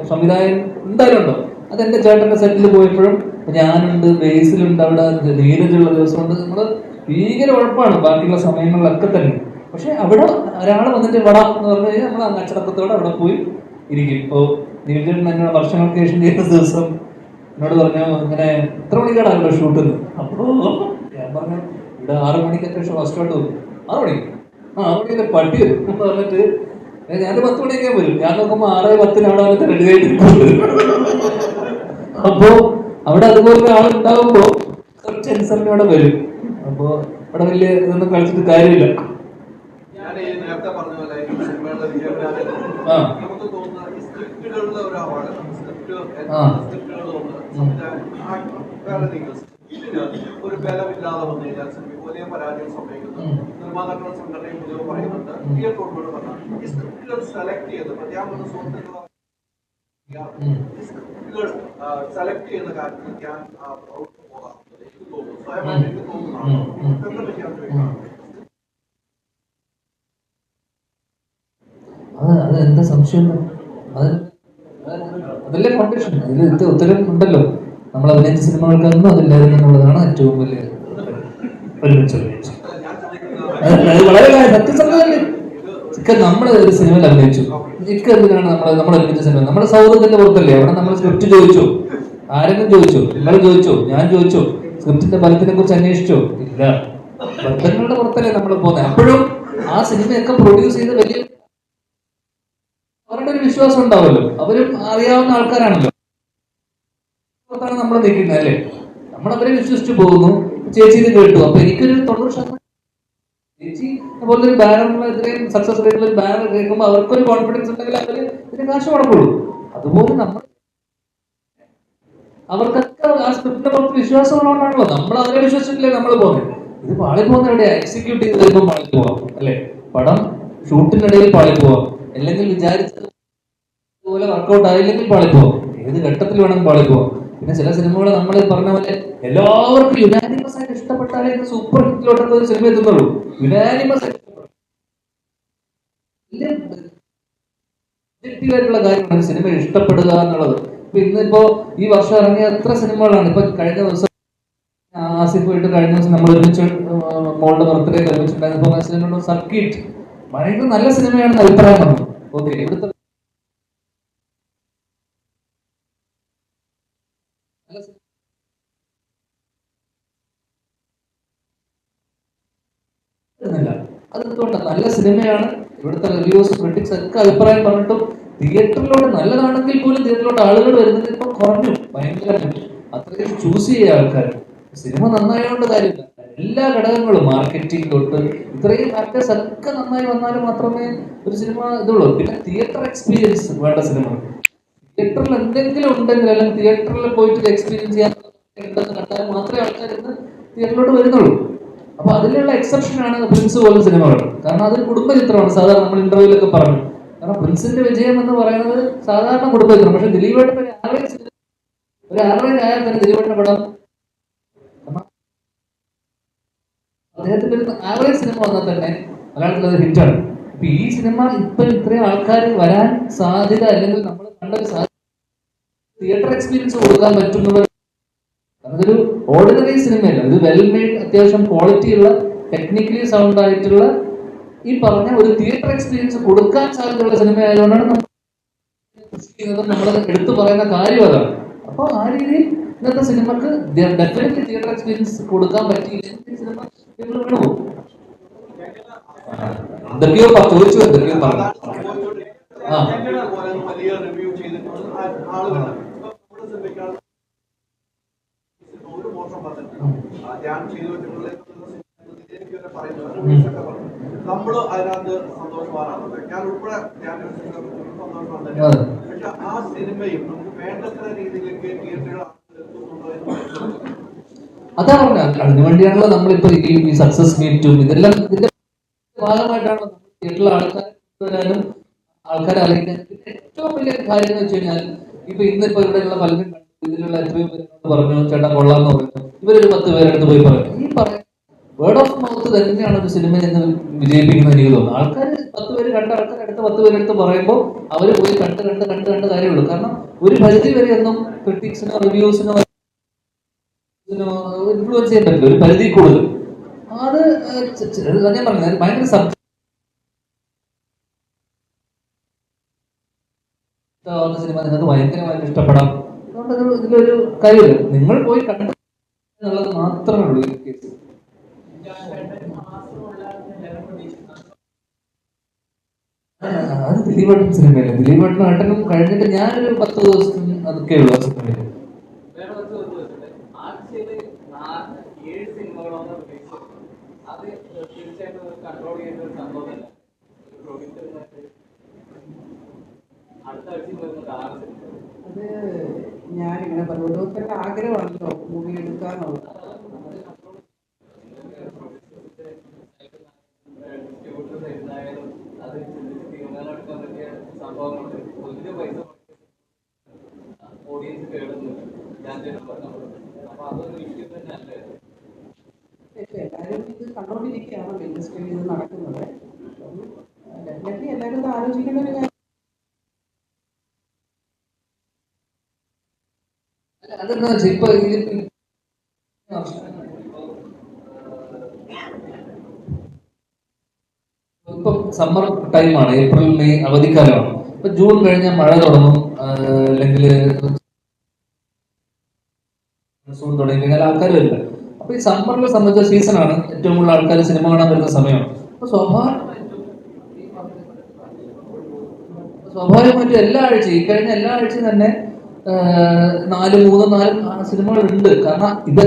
എന്തായാലും ഉണ്ടോ. അതെന്റെ ചേട്ടന്റെ സെറ്റിൽ പോയപ്പോഴും ഞാനുണ്ട്, ബേസിലുണ്ട്, അവിടെ നീരജുള്ള ദിവസമുണ്ട്. നമ്മള് ഭീകര ഉഴപ്പാണ് ബാക്കിയുള്ള സമയങ്ങളിലൊക്കെ തന്നെ. പക്ഷെ അവിടെ ഒരാൾ വന്നിട്ട് വട എന്ന് പറഞ്ഞു കഴിഞ്ഞാൽ നമ്മൾ അങ്ങ് അച്ചടക്കത്തോടെ അവിടെ പോയി ഇരിക്കും. ഇപ്പോൾ നീരജൻ എന്നോട് വർഷങ്ങൾക്ക് ശേഷം ചെയ്യുന്ന ദിവസം എന്നോട് പറഞ്ഞു, ഇങ്ങനെ എത്ര മണിക്കാണ് ഷൂട്ട്? അപ്പോൾ ഞാൻ പറഞ്ഞു, ഇവിടെ 6 മണിക്കൊക്കെ ഫസ്റ്റ് ഔട്ട് വരും. 6 മണിക്ക് 6 മണിക്ക് പട്ടി വരും എന്ന് പറഞ്ഞിട്ട് ഞാൻ 10 മണിയൊക്കെ വരും. ഞാൻ നോക്കുമ്പോൾ 6:10 അവിടെ വന്നിട്ട് റെഡി ആയിട്ട്. അപ്പോ അവിടെ അതുപോലെ ആളുണ്ടാവുമ്പോ കുറച്ച് അനുസരണയോടെ വരും. അപ്പോ അവിടെ വലിയ ഇതൊന്നും കളിച്ചിട്ട് കാര്യമില്ല. നേരത്തെ പറഞ്ഞ പോലെ സിനിമകളുടെ നമുക്ക് തോന്നുന്ന ഈ സ്ക്രിപ്റ്റുകളുടെ ഒരു അപകടം, ഒരു ബലമില്ലാതെ വന്നു കഴിഞ്ഞാൽ സിനിമ വലിയ പരാജയം സംഭവിക്കുന്നു. നിർമ്മാതാക്കളുടെ സംഘടനയും പൊതുവെ പറയുന്നുണ്ട്, തിയേറ്ററോട് പറഞ്ഞാൽ ഈ സ്ക്രിപ്റ്റുകൾ സെലക്ട് ചെയ്ത് പ്രത്യേക സുഹൃത്തുക്കളോ സ്ക്രിപ്റ്റുകൾ സെലക്ട് ചെയ്യുന്ന കാര്യത്തിൽ ഞാൻ പോകാറുണ്ട്. എനിക്ക് തോന്നുന്നു, സ്വയമായിട്ട് എനിക്ക് തോന്നുന്നതാണ്. അത് എന്താ സംശയം? അതല്ലേ ഫൗണ്ടേഷൻ. ഇതിൽ ഉത്തരം ഉണ്ടല്ലോ. നമ്മൾ അഭിനയിച്ച സിനിമകൾക്കൊന്നും അതില്ലായിരുന്നു എന്നുള്ളതാണ് ഏറ്റവും വലിയ ഒരുമിച്ച്. അത് വളരെ സത്യസന്ധതല്ലേ. നമ്മൾ ഒരു സിനിമയിൽ അഭിനയിച്ചു, ഇക്ക എന്തിനാണ് നമ്മൾ അഭിനയിച്ച സിനിമ? നമ്മുടെ സൗഹൃദത്തിന്റെ പുറത്തല്ലേ. അവിടെ നമ്മൾ സ്ക്രിപ്റ്റ് ചോദിച്ചോ? ആരെങ്കിലും ചോദിച്ചോ? നിങ്ങൾ ചോദിച്ചോ? ഞാൻ ചോദിച്ചോ? സ്ക്രിപ്റ്റിന്റെ ഫലത്തിനെ കുറിച്ച് അന്വേഷിച്ചോ? ഇല്ല. ബന്ധങ്ങളുടെ പുറത്തല്ലേ നമ്മൾ പോകുന്നത്. അപ്പോഴും ആ സിനിമയൊക്കെ പ്രൊഡ്യൂസ് ചെയ്ത് വലിയ അവരുടെ ഒരു വിശ്വാസം ഉണ്ടാവുമല്ലോ, അവരും അറിയാവുന്ന ആൾക്കാരാണല്ലോ, പുറത്താണ് നമ്മൾ നിൽക്കുന്നത് അല്ലേ. നമ്മൾ അവരെ വിശ്വസിച്ച് പോകുന്നു. ചേച്ചി ഇത് കേട്ടു, അപ്പൊ എനിക്കൊരു 90% ചേച്ചി അതുപോലെ ഒരു ബാനറുള്ള ഇത്രയും സക്സസ് ആയിട്ടുള്ള ഒരു ബാനർ കേൾക്കുമ്പോൾ അവർക്കൊരു കോൺഫിഡൻസ് ഉണ്ടെങ്കിൽ അവര് ഇതിന് കാശ് മുടക്കുള്ളൂ. അതുപോലെ നമ്മൾ അവർക്കൊക്കെ ആ സ്ക്രിപ്റ്റിനെ പുറത്ത് വിശ്വാസമുള്ളതുകൊണ്ടാണല്ലോ നമ്മൾ അവരെ വിശ്വസിച്ചിട്ടില്ലേ നമ്മൾ പോകുന്നത്. ഇത് പാളി പോകുന്ന എവിടെയാ? എക്സിക്യൂട്ട് ചെയ്ത് വരുമ്പോൾ പാളി പോവാം അല്ലെ, പടം ഷൂട്ടിനിടയിൽ പാളി പോവാം, അല്ലെങ്കിൽ വിചാരിച്ചതുപോലെ വർക്കൗട്ട് ആയില്ലെങ്കിൽ പാളി പോവാം, ഏത് ഘട്ടത്തിൽ വേണം പാളി പോവാം. പിന്നെ ചില സിനിമകൾ നമ്മൾ പറഞ്ഞ പോലെ എല്ലാവർക്കും യുനാനിമസ് ആയിട്ട് ഇഷ്ടപ്പെട്ടാലേ സൂപ്പർ ഹിറ്റിലോട്ടൊക്കെ ഒരു സിനിമ എത്തുന്നുള്ളൂ. യുനാനിമസ് ആയിട്ടുള്ള കാര്യമാണ് സിനിമ ഇഷ്ടപ്പെടുക എന്നുള്ളത്. ഇപ്പൊ ഇന്നിപ്പോ ഈ വർഷം ഇറങ്ങിയ എത്ര സിനിമകളാണ്. ഇപ്പൊ കഴിഞ്ഞ ദിവസം ആസിഫ് പോയിട്ട് കഴിഞ്ഞ ദിവസം നമ്മൾ ഒരുമിച്ച് മോളുടെ ബർത്ത്ഡേ ഒരുമിച്ചുണ്ടായിരുന്ന സർക്കിട്ട് ഭയങ്കര നല്ല സിനിമയാണെന്ന് അഭിപ്രായം വന്നു. ഓക്കെ, ഇവിടുത്തെ അതെന്തുകൊണ്ടാണ് നല്ല സിനിമയാണ്, ഇവിടുത്തെ റിവ്യൂസ് ക്രിറ്റിക്സ് ഒക്കെ അഭിപ്രായം പറഞ്ഞിട്ടും തിയേറ്ററിലോട്ട് നല്ലതാണെങ്കിൽ പോലും തിയേറ്ററിലോട്ട് ആളുകൾ വരുന്നത് ഇപ്പൊ കുറഞ്ഞു ഭയങ്കരമായിട്ട്. അത്രയും ചൂസ് ചെയ്യുക ആൾക്കാർ. സിനിമ നന്നായതുകൊണ്ട് കാര്യമില്ല, എല്ലാ ഘടകങ്ങളും മാർക്കറ്റിംഗ് തൊട്ട് ഇത്രയും ഫാക്ടേഴ്സ് ഒക്കെ നന്നായി വന്നാലും മാത്രമേ ഒരു സിനിമ ഇതുള്ളൂ. പിന്നെ തിയേറ്റർ എക്സ്പീരിയൻസ് വേണ്ട സിനിമ. തിയേറ്ററിൽ എന്തെങ്കിലും ഉണ്ടെങ്കിൽ അല്ലെങ്കിൽ തിയേറ്ററിൽ പോയിട്ട് എക്സ്പീരിയൻസ് ചെയ്യാൻ കണ്ടാൽ മാത്രമേ ആൾക്കാർ ഇന്ന് തിയേറ്ററിലോട്ട് വരുന്നുള്ളൂ. അപ്പൊ അതിലുള്ള എക്സെപ്ഷൻ ആണ് പ്രിൻസ് പോലുള്ള സിനിമകൾ. കാരണം അതൊരു കുടുംബ ചിത്രമാണ്. സാധാരണ നമ്മൾ ഇന്റർവ്യൂലൊക്കെ പറഞ്ഞു, കാരണം പ്രിൻസിന്റെ വിജയം എന്ന് പറയുന്നത് സാധാരണ കുടുംബ ചിത്രം. പക്ഷെ ദിലീപേട്ടൻ ഒരു ആവറേജ് ആയാൽ തന്നെ ദിലീപേട്ടന്റെ പടം അദ്ദേഹത്തിന്റെ ഒരു ആവറേജ് സിനിമ വന്നാൽ തന്നെ മലയാളത്തിൽ അത് ഹിറ്റാണ്. ഇപ്പൊ ഈ സിനിമ ഇപ്പൊ ഇത്രയും ആൾക്കാർ വരാൻ സാധ്യത, അല്ലെങ്കിൽ നമ്മൾ കണ്ടൊരു സാധ്യത തിയേറ്റർ എക്സ്പീരിയൻസ് കൊടുക്കാൻ പറ്റുന്നത് അതൊരു ഓർഡിനറി സിനിമയല്ല. ഇത് വെൽ മെയ്ഡ്, അത്യാവശ്യം ക്വാളിറ്റി ഉള്ള, ടെക്നിക്കലി സൗണ്ട് ആയിട്ടുള്ള ഈ പറഞ്ഞ ഒരു തിയേറ്റർ എക്സ്പീരിയൻസ് കൊടുക്കാൻ സാധ്യതയുള്ള സിനിമ ആയതുകൊണ്ടാണ് നമ്മൾ എടുത്തു പറയുന്ന കാര്യം അതാണ്. അപ്പൊ ആ രീതിയിൽ ഇന്നത്തെ സിനിമക്ക് ഡെഫിനറ്റ്ലി തിയേറ്റർ എക്സ്പീരിയൻസ് കൊടുക്കാൻ പറ്റിയില്ലെങ്കിൽ സിനിമ വീണു പോകും. എന്തൊക്കെയോ ചോദിച്ചു, എന്തൊക്കെയോ പറഞ്ഞു. വലിയ റിവ്യൂ ചെയ്തിട്ടുണ്ട് ആളുകൾ ഒരു മോശം പറഞ്ഞിട്ടില്ല. ഞാൻ ചെയ്തു വെച്ചിട്ടുള്ള നമ്മള് അതിനകത്ത് സന്തോഷവാനാണ്. ഞാൻ ഉൾപ്പെടെ ഞാൻ സന്തോഷമാണ്. പക്ഷെ ആ സിനിമയും നമുക്ക് വേണ്ടത്ര രീതിയിലേക്ക് തിയേറ്ററുകൾ എത്തുന്നുണ്ടോ എന്ന് അതാ പറഞ്ഞ അതിനുവേണ്ടിയാണല്ലോ നമ്മളിപ്പോ ഈ സക്സസ് മീറ്റും ഇതെല്ലാം ഇതിന്റെ ഭാഗമായിട്ടാണ് തിയേറ്ററിൽ ആൾക്കാർ വരാനും ആൾക്കാരെ അറിയിക്കാനും. പിന്നെ ഏറ്റവും വലിയ കാര്യം എന്ന് വെച്ച് കഴിഞ്ഞാൽ ഇപ്പൊ ഇന്നിപ്പോ ഇവിടെയുള്ള പലരും ഇതിലുള്ള എത്രയോ പേരോട് പറഞ്ഞു ചേട്ടാ കൊള്ളാന്ന് പറഞ്ഞു, ഇവരൊരു 10 പേരെടുത്ത് പോയി പറഞ്ഞു. ഈ പറയുന്ന വേർഡ് ഓഫ് മൗത്ത് തന്നെയാണ് ഒരു സിനിമ എന്ന് വിജയിപ്പിക്കുന്നത് എനിക്ക് തോന്നുന്നു. ആൾക്കാർ 10 പേര് കണ്ട ആൾക്കാർ അടുത്ത 10 പേരെടുത്ത് പറയുമ്പോൾ അവർ പോയി കണ്ട് കാര്യമുള്ളൂ. കാരണം ഒരു പരിധി വരെ ഒന്നും ക്രിറ്റിക്സിനോ റിവ്യൂസിനോ ഇൻഫ്ലുവൻസ് ചെയ്യാൻ പറ്റില്ല, ഒരു പരിധി കൂടുതൽ. അത് ഞാൻ പറഞ്ഞത് ഭയങ്കര സിനിമ നിങ്ങൾക്ക് ഭയങ്കരമായിട്ട് ഇഷ്ടപ്പെടാം. അതുകൊണ്ട് ഇതിലൊരു കാര്യമില്ല, നിങ്ങൾ പോയി കണ്ടു എന്നുള്ളത് മാത്രമേ ഉള്ളൂ ഈ കേസ്. അത് ദിലീപേട്ടൻ സിനിമയല്ലേ, ദിലീപേട്ടനും ഏട്ടനും കഴിഞ്ഞിട്ട് ഞാനൊരു 10 ദിവസം അതൊക്കെ ഉള്ളൂ ആ സിനിമയിൽ. അത് ഞാനിങ്ങനെ പറഞ്ഞു, ഓരോരുത്തരുടെ ആഗ്രഹമാണല്ലോ മൂവി എടുക്കാന്നുള്ളത്. എല്ലാവരും ഇത് കണ്ടോണ്ടിരിക്കുകയാണല്ലോ, ഇൻഡസ്ട്രിയിൽ ഇത് നടക്കുന്നത്. ഡെഫിനറ്റ്ലി എല്ലാവരും ഇത് ആലോചിക്കേണ്ട ഒരു കാര്യം. അതെന്താ വെച്ചാൽ ഇപ്പൊ ഇപ്പൊ സമ്മർ ടൈമാണ്, ഏപ്രിൽ മെയ് അവധിക്കാലമാണ്. ഇപ്പൊ ജൂൺ കഴിഞ്ഞാൽ മഴ തുടങ്ങും, അല്ലെങ്കിൽ മൺസൂൺ തുടങ്ങി കഴിഞ്ഞാൽ ആൾക്കാർ വരില്ല. അപ്പൊ ഈ സമ്മറിനെ സംബന്ധിച്ച സീസണാണ്, ഏറ്റവും കൂടുതൽ ആൾക്കാർ സിനിമ കാണാൻ വരുന്ന സമയമാണ്. അപ്പൊ സ്വാഭാവികമായിട്ടും എല്ലാ ആഴ്ചയും, കഴിഞ്ഞ എല്ലാ ആഴ്ചയും തന്നെ 4 സിനിമകൾ ഉണ്ട്. കാരണം ഇത്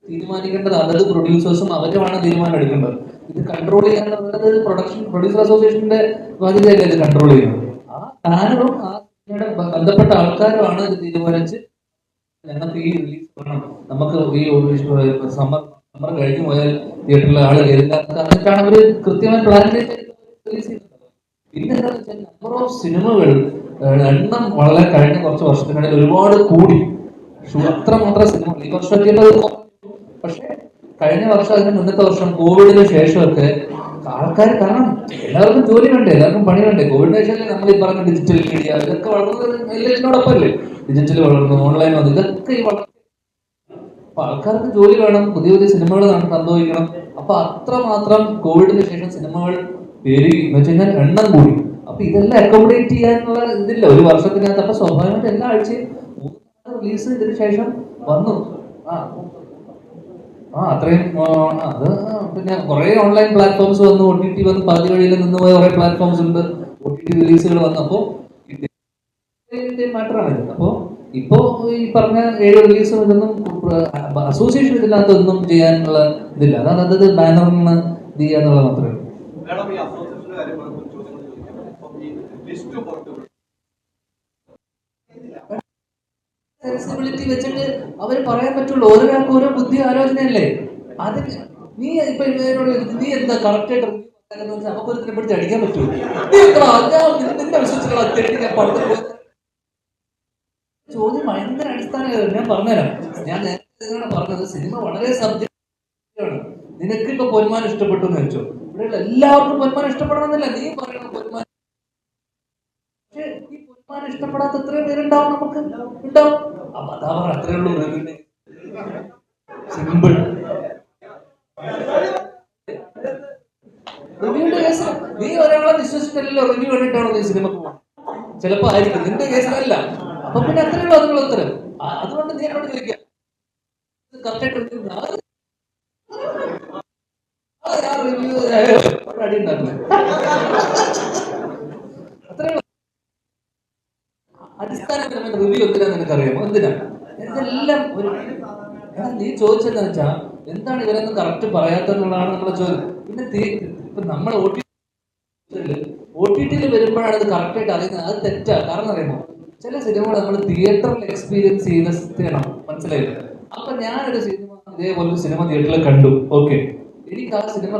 തീരുമാനിക്കേണ്ടത് അതത് പ്രൊഡ്യൂസേഴ്സും അവരുമാണ് തീരുമാനം എടുക്കേണ്ടത്. ഇത് കൺട്രോൾ ചെയ്യാനുള്ളത് പ്രൊഡ്യൂസർ അസോസിയേഷന്റെ ബാധ്യതയല്ല ഇത് കൺട്രോൾ ചെയ്യുന്നത്. ആ താനും ആ സിനിമയുടെ ബന്ധപ്പെട്ട ആൾക്കാരുമാണ് ഇത് തീരുമാനിച്ച് ഞങ്ങൾക്ക് ഈ റിലീസ് വേണം, നമുക്ക് ഈ സമ്മർ കഴിഞ്ഞു പോയാൽ തിയേറ്ററിലെ ആള് കയറില്ല, എന്നിട്ടാണ് അവര് കൃത്യമായി പ്ലാൻ ചെയ്ത് റിലീസ് ചെയ്യുന്നത്. പിന്നെ എന്താണെന്ന് വെച്ചാൽ നമ്പർ ഓഫ് സിനിമകൾ എണ്ണം വളരെ കഴിഞ്ഞ കുറച്ച് വർഷത്തിനിടയിൽ ഒരുപാട് കൂടി. അത്രമാത്രം സിനിമകൾ ഈ വർഷം എത്തിയത്. പക്ഷെ കഴിഞ്ഞ വർഷം, അതിന് മുന്നത്തെ വർഷം, കോവിഡിന് ശേഷമൊക്കെ ആൾക്കാർ, കാരണം എല്ലാവർക്കും ജോലി വേണ്ടേ, എല്ലാവർക്കും പണി വേണ്ടേ. കോവിഡിന് ശേഷം നമ്മൾ ഈ പറഞ്ഞ ഡിജിറ്റൽ മീഡിയ ഇതൊക്കെ വളർന്നത് എല്ലാത്തിനോടൊപ്പമല്ലേ. ഡിജിറ്റൽ വളർന്നു, ഓൺലൈൻ വന്നു, ഇതൊക്കെ ഈ വളർന്നു. അപ്പൊ ആൾക്കാർക്ക് ജോലി വേണം, പുതിയ പുതിയ സിനിമകൾ സംഭവിക്കണം. അപ്പൊ അത്രമാത്രം കോവിഡിന് ശേഷം സിനിമകൾ പെരുകി എന്ന് വെച്ച് കഴിഞ്ഞാൽ എണ്ണം കൂടി. അപ്പൊ ഇതെല്ലാം അക്കോമഡേറ്റ് ചെയ്യാനുള്ള ഇതില്ല ഒരു വർഷത്തിനകത്ത്. അപ്പൊ സ്വാഭാവികമായിട്ട് എല്ലാ ആഴ്ചയും 3 റിലീസ് ഇതിന് ശേഷം വന്നു. അത്രയും അത് പിന്നെ കുറെ ഓൺലൈൻ പ്ലാറ്റ്ഫോംസ് വന്നു, OTT വന്നു, പാതി വഴിയിൽ നിന്ന് പോയ കുറെ പ്ലാറ്റ്ഫോംസ് ഉണ്ട്, OTT റിലീസുകൾ വന്നപ്പോ മാറ്ററാണിത്. അപ്പോ ഇപ്പോ ഈ പറഞ്ഞ 7 റിലീസും ഇതൊന്നും അസോസിയേഷൻ ഇതിനകത്തൊന്നും ചെയ്യാനുള്ള ഇതില്ല. അതാണ് അതത് ബാനറിന് ഇത് ചെയ്യാന്നുള്ള മാത്രമേ ഉള്ളൂ. ഫ്ലെക്സിബിലിറ്റി വെച്ചിട്ട് അവർ പറയാൻ പറ്റുള്ളൂ. ഓരോരാൾക്ക് ഓരോ ബുദ്ധി ആലോചനയല്ലേ. അത് നീ ഇപ്പൊ നീ എന്താ കറക്റ്റ് ആയിട്ട് നമുക്കൊരുത്തിനെ പിടിച്ച് അടിക്കാൻ പറ്റുമോ? നിന്റെ വിശ്വസിച്ചുള്ള പടത്തിൽ ചോദ്യം ഭയങ്കര അടിസ്ഥാനമായിരുന്നു. ഞാൻ പറഞ്ഞുതരാം. ഞാൻ നേരത്തെ പറഞ്ഞത് സിനിമ വളരെ സബ്ജക്റ്റാണ്. നിനക്കിപ്പോ പൊന്മാൻ ഇഷ്ടപ്പെട്ടു എന്ന് വെച്ചോ, ഇവിടെയുള്ള എല്ലാവർക്കും പൊന്മാൻ ഇഷ്ടപ്പെടണമെന്നില്ല. നീ പറയണം പൊന്മാൻ, പക്ഷെ ഈ പൊന്മാൻ ഇഷ്ടപ്പെടാത്ത എത്രയോ പേരുണ്ടാവും, നമുക്ക് ഉണ്ടാവും. അപ്പൊ അതാ പറ, അത്രേ ഉള്ളൂ. സിമ്പിൾ. റിവ്യൂന്റെ കേസ് നീ ഒരാളെ വിശ്വസിച്ചില്ലല്ലോ, റിവ്യൂ കണ്ടിട്ടാണോ നീ സിനിമക്ക് പോകണം? ചിലപ്പോ ആയിരിക്കും, നിന്റെ കേസിലല്ല. അപ്പൊ പിന്നെ അത്രേ ഉള്ളൂ അതുള്ള ഉത്തരം. അതുകൊണ്ട് നീ എന്നോട് ചോദിക്കാം കറക്റ്റായിട്ട് റിവ്യൂ അടി ഉണ്ടാക്കില്ല. അത്രേ ഉള്ളൂ. അടിസ്ഥാനപരമായ റിവ്യൂ എന്തിനാ നിനക്കറിയാമോ? എന്തിനാ? ഇതെല്ലാം ഒരു നീ ചോദിച്ചതെന്ന് വെച്ചാൽ എന്താണ് ഇവരൊന്നും കറക്റ്റ് പറയാത്തെന്നുള്ളതാണ് നമ്മുടെ ചോദ്യം. പിന്നെ ഇപ്പൊ നമ്മൾ OTT വരുമ്പോഴാണ് ഇത് കറക്റ്റായിട്ട് അറിയുന്നത്. അത് തെറ്റാ. കാരണം അറിയുമോ, ചില സിനിമകൾ നമ്മൾ തിയേറ്ററിൽ എക്സ്പീരിയൻസ് ചെയ്യണം, മനസ്സിലായില്ല. അപ്പൊ ഞാനൊരു സിനിമ ഇതേപോലെ സിനിമ തിയേറ്ററിൽ കണ്ടു. ഓക്കെ, എനിക്ക് ആ സിനിമ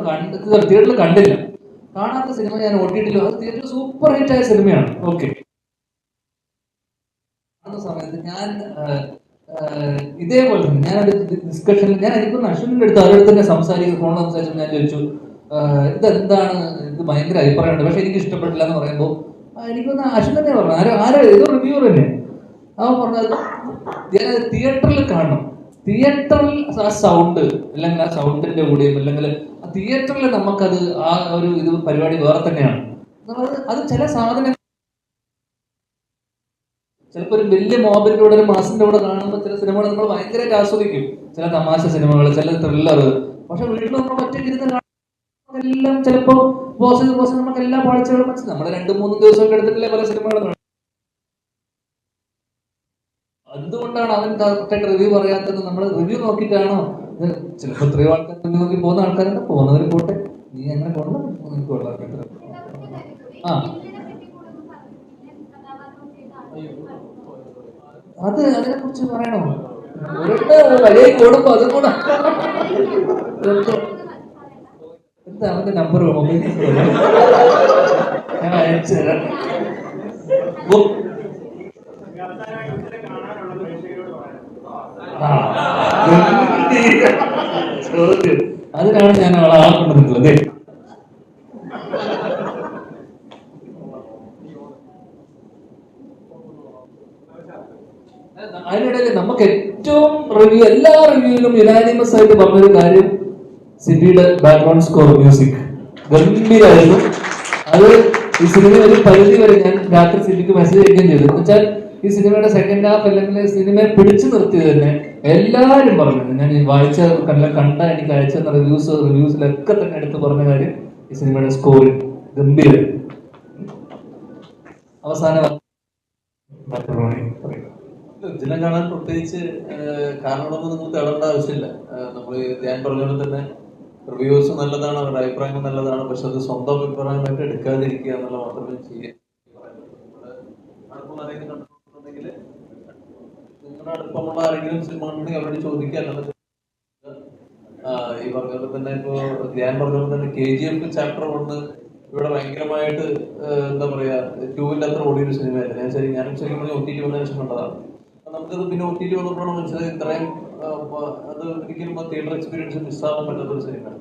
തിയേറ്ററിൽ കണ്ടില്ല. കാണാത്ത സിനിമ ഞാൻ OTT അത് തിയേറ്ററിൽ സൂപ്പർ ഹിറ്റ് ആയ സിനിമയാണ്. ഓക്കെ, സമയത്ത് ഞാൻ ഇതേപോലെ തന്നെ ഞാനൊരു ഡിസ്കഷനിൽ എനിക്കൊന്ന് അശ്വിനിന്റെ അടുത്ത് അവരുടെ തന്നെ ഫോണിൽ സംസാരിച്ചപ്പോൾ ഞാൻ ചോദിച്ചു, ഇതെന്താണ്, ഇത് ഭയങ്കര അഭിപ്രായമുണ്ട് പക്ഷെ എനിക്ക് ഇഷ്ടപ്പെട്ടില്ല എന്ന് പറയുമ്പോൾ എനിക്കൊന്ന് അശ്വിൻ തന്നെ പറഞ്ഞു, ഏതോ റിവ്യൂർ തന്നെ അവൻ പറഞ്ഞത് ഞാനത് തിയേറ്ററിൽ കാണണം. തിയേറ്ററിൽ ആ സൗണ്ട് അല്ലെങ്കിൽ ആ സൗണ്ടിന്റെ കൂടെയും അല്ലെങ്കിൽ തിയേറ്ററിൽ നമുക്കത് ആ ഒരു ഇത് പരിപാടി വേറെ തന്നെയാണ്. അത് ചില സാധനം ചിലപ്പോൾ ഒരു വലിയ മോബിന്റെ കൂടെ ഒരു മാസിന്റെ കൂടെ കാണുമ്പോൾ ചില സിനിമകൾ നമ്മൾ ഭയങ്കരമായിട്ട് ആസ്വദിക്കും, ചില തമാശ സിനിമകൾ, ചില ത്രില്ലർ. പക്ഷെ വീട്ടിൽ നമ്മൾ ഒറ്റയ്ക്ക് ഇരുന്ന് എല്ലാം ചിലപ്പോൾ ബോസ് നമുക്ക് എല്ലാ പാഴ്ചകളും മനസ്സിലാവും. നമ്മൾ 2-3 ദിവസം എടുത്തിട്ടില്ല പല സിനിമകളും. എന്തുകൊണ്ടാണ് അവൻ കറക്റ്റായിട്ട് റിവ്യൂ പറയാത്തത്? നമ്മൾ റിവ്യൂ നോക്കിയിട്ടാണോ? ചിലപ്പോൾ എത്രയോ ആൾക്കാർ റിവ്യൂ നോക്കി പോകുന്ന ആൾക്കാരുണ്ട്, പോകുന്നവർ പോട്ടെ, നീ അങ്ങനെ പോകണം. അതിനെ കുറിച്ച് പറയണോ? വലിയ കൂടുമ്പോ അതും കൂടെ എന്താ അവന്റെ നമ്പർ മൊബൈൽ ഞാൻ അയച്ചു തരാം. അതിനാണ് ഞാൻ അവളെ ആക്കൊണ്ടിരുന്നത്. അതിനിടയിൽ നമുക്ക് ഏറ്റവും എല്ലാ റിവ്യൂവിലും യുനാനിമസ് ആയിട്ട് പറഞ്ഞൊരു കാര്യം സിബിയുടെ ബാക്ക്ഗ്രൗണ്ട് സ്കോർ മ്യൂസിക് ഗംഭീരമായിരുന്നു. അത് ഈ സിനിമ ഒരു പരിധി വരെ ഞാൻ രാത്രി സിബിക്ക് മെസ്സേജ് അയക്കുകയും ചെയ്തു. എന്ന് വെച്ചാൽ ഈ സിനിമയുടെ സെക്കൻഡ് ഹാഫ് അല്ലെങ്കിൽ സിനിമയെ പിടിച്ചു നിർത്തിയത് തന്നെ എല്ലാവരും പറഞ്ഞു. ഞാൻ ഈ കണ്ട എനിക്ക് അയച്ച റിവ്യൂസിലൊക്കെ തന്നെ എടുത്ത് പറഞ്ഞ കാര്യം ഈ സിനിമയുടെ സ്കോറിംഗ് ഗംഭീരം. അവസാനം ഇതിനെ കാണാൻ പ്രത്യേകിച്ച് കാരണമൊന്നും നിങ്ങൾ തേടേണ്ട ആവശ്യമില്ല. നമ്മൾ ഞാൻ പറഞ്ഞ പോലെ തന്നെ റിവ്യൂസ് നല്ലതാണ്, അവരുടെ അഭിപ്രായങ്ങൾ നല്ലതാണ്, പക്ഷെ അത് സ്വന്തം അഭിപ്രായമായിട്ട് എടുക്കാതിരിക്കുക എന്നുള്ള മാത്രമേ ചെയ്യാൻ. അടുപ്പമുള്ള ആരെങ്കിലും കണ്ടിട്ടുണ്ടെങ്കിൽ നിങ്ങളുടെ അടുപ്പമുള്ള ആരെങ്കിലും സിനിമ ഉണ്ടെങ്കിൽ അവരോട് ചോദിക്കാൻ. ഈ പറഞ്ഞ പോലെ തന്നെ ഇപ്പോ ഞാൻ പറഞ്ഞ പോലെ തന്നെ KGF ചാപ്റ്റർ 1 ഇവിടെ ഭയങ്കരമായിട്ട് എന്താ പറയാ 2-ന്റെ അത്ര ഓടിയൊരു സിനിമയല്ല. ഞാനും ശരിക്കും പറഞ്ഞ OTT വന്നതിന് ശേഷം കണ്ടതാണ്. നമുക്കത് പിന്നെ OTT വന്നപ്പോഴാണ് മനസ്സിലായി ഇത്രയും അത് ഒരിക്കലും ആ തിയേറ്റർ എക്സ്പീരിയൻസ് മിസ്സാകാൻ പറ്റാത്തൊരു സിനിമയാണ്.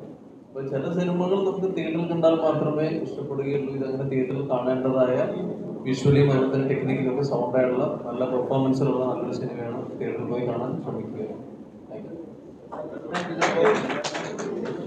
അപ്പൊ ചില സിനിമകൾ നമുക്ക് തിയേറ്ററിൽ കണ്ടാൽ മാത്രമേ ഇഷ്ടപ്പെടുകയുള്ളൂ. ഇതങ്ങനെ തിയേറ്ററിൽ കാണേണ്ടതായ വിഷ്വലിയും അതുപോലെ തന്നെ ടെക്നിക്കലൊക്കെ സൗണ്ടായുള്ള നല്ല പെർഫോമൻസിലുള്ള നല്ലൊരു സിനിമയാണ്. തിയേറ്ററിൽ പോയി കാണാൻ ശ്രമിക്കുക. Thank you.